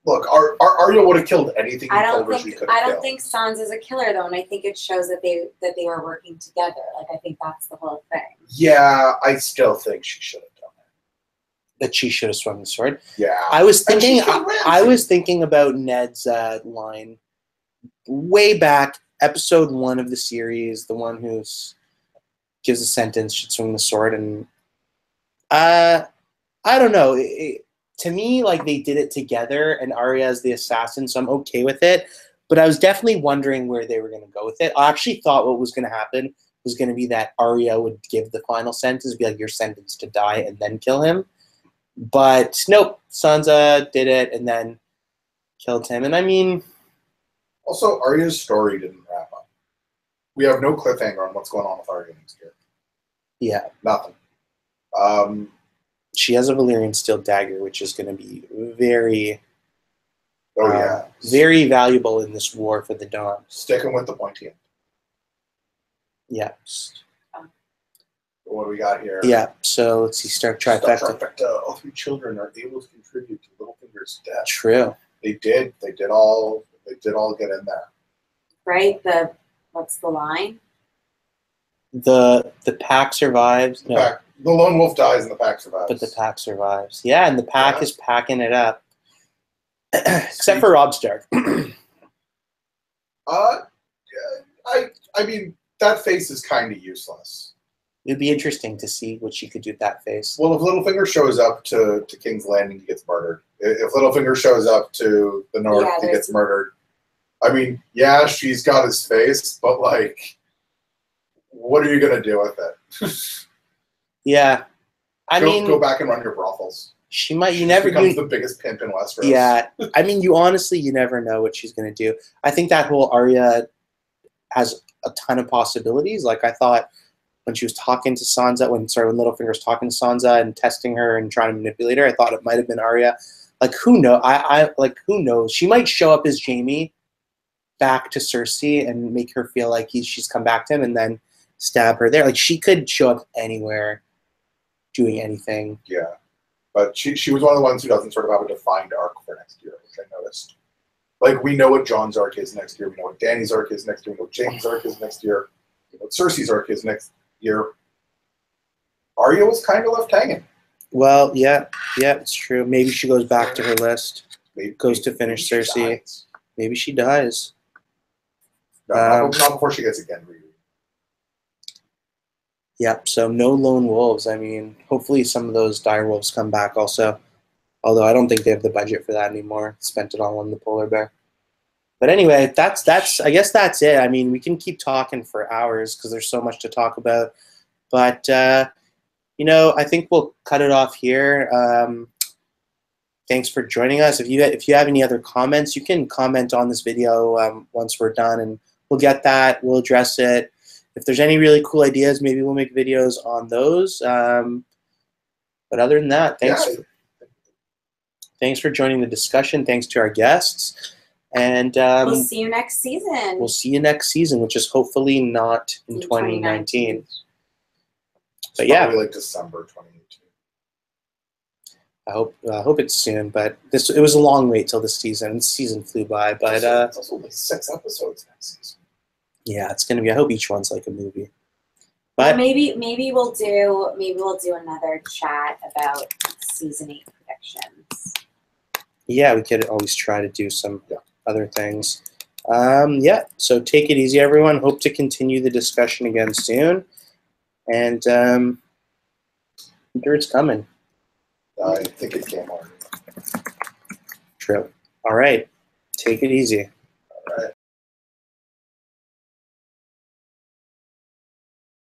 look, Arya would have killed anything you I told don't her she think could have killed. Sansa's a killer though, and I think it shows that they are working together. Like I think that's the whole thing. Yeah, I still think she should have done it. That she should have swung the sword. Yeah. I was And she thinking. killed Ramsay. I was thinking about Ned's line way back, episode 1 of the series. The one who gives a sentence should swing the sword, and I don't know. To me, like, they did it together, and Arya is the assassin, so I'm okay with it. But I was definitely wondering where they were going to go with it. I actually thought what was going to happen was going to be that Arya would give the final sentence, be like, "You're sentenced to die," and then kill him. But nope, Sansa did it and then killed him. And I mean, Also, Arya's story didn't wrap up. We have no cliffhanger on what's going on with Arya next year. yeah, Nothing. she has a Valyrian steel dagger, which is going to be very, Yeah. very valuable in this war for the Dawn. Sticking with the pointy end. Yeah, What do we got here? yeah. So let's see, Stark trifecta. Trifecta. All 3 children are able to contribute to Littlefinger's death. True. They did. They did all get in there. Right? What's the line? The pack survives. No, Pack, the lone wolf dies and the pack survives. but the pack survives. Yeah, and the pack Yeah. is packing it up. Except for Robb Stark. I mean, that face is kind of useless. It'd be interesting to see what she could do with that face. Well, if Littlefinger shows up to King's Landing, he gets murdered. If Littlefinger shows up to the north, Yeah, he there's- gets murdered. I mean, yeah, she's got his face, but, like, what are you gonna do with it? Yeah, I mean, go back and run your brothels. she might. You She never. becomes the biggest pimp in Westeros. Yeah, I mean, you honestly, you never know what she's gonna do. I think that whole Arya has a ton of possibilities. Like I thought when she was talking to Sansa, when Littlefinger's talking to Sansa and testing her and trying to manipulate her, I thought it might have been Arya. Like who knows? I like who knows? She might show up as Jaime back to Cersei and make her feel like she's come back to him, and then stab her there. Like she could show up anywhere, doing anything. Yeah. But she was one of the ones who doesn't sort of have a defined arc for next year, which I noticed. Like, we know what Jon's arc is next year. We know what Dany's arc is next year. We know what Jaime's arc is next year. We know what Cersei's arc is next year. Arya was kind of left hanging. Well, yeah, it's true. Maybe she goes back to her list. Goes to finish maybe Cersei. dies. Maybe she dies. No, not before she gets again. Yep, so no lone wolves. I mean, hopefully some of those dire wolves come back also. Although I don't think they have the budget for that anymore. Spent it all on the polar bear. But anyway, that's I guess that's it. I mean, we can keep talking for hours because there's so much to talk about. But you know, I think we'll cut it off here. Thanks for joining us. If you have any other comments, you can comment on this video once we're done, and we'll get that. We'll address it. If there's any really cool ideas, maybe we'll make videos on those. But other than that, thanks for joining the discussion. Thanks to our guests. And we'll see you next season. We'll see you next season, which is hopefully not in 2019. But yeah, probably like December 2018. I hope it's soon. But it was a long wait till this season. This season flew by. But it's also only 6 episodes next season. Yeah, it's gonna be. I hope each one's like a movie. But But maybe we'll do another chat about season 8 predictions. yeah, we could always try to do some other things. Yeah, so take it easy, everyone. Hope to continue the discussion again soon. And sure it's coming. I think it came on. True. All right. Take it easy. All right.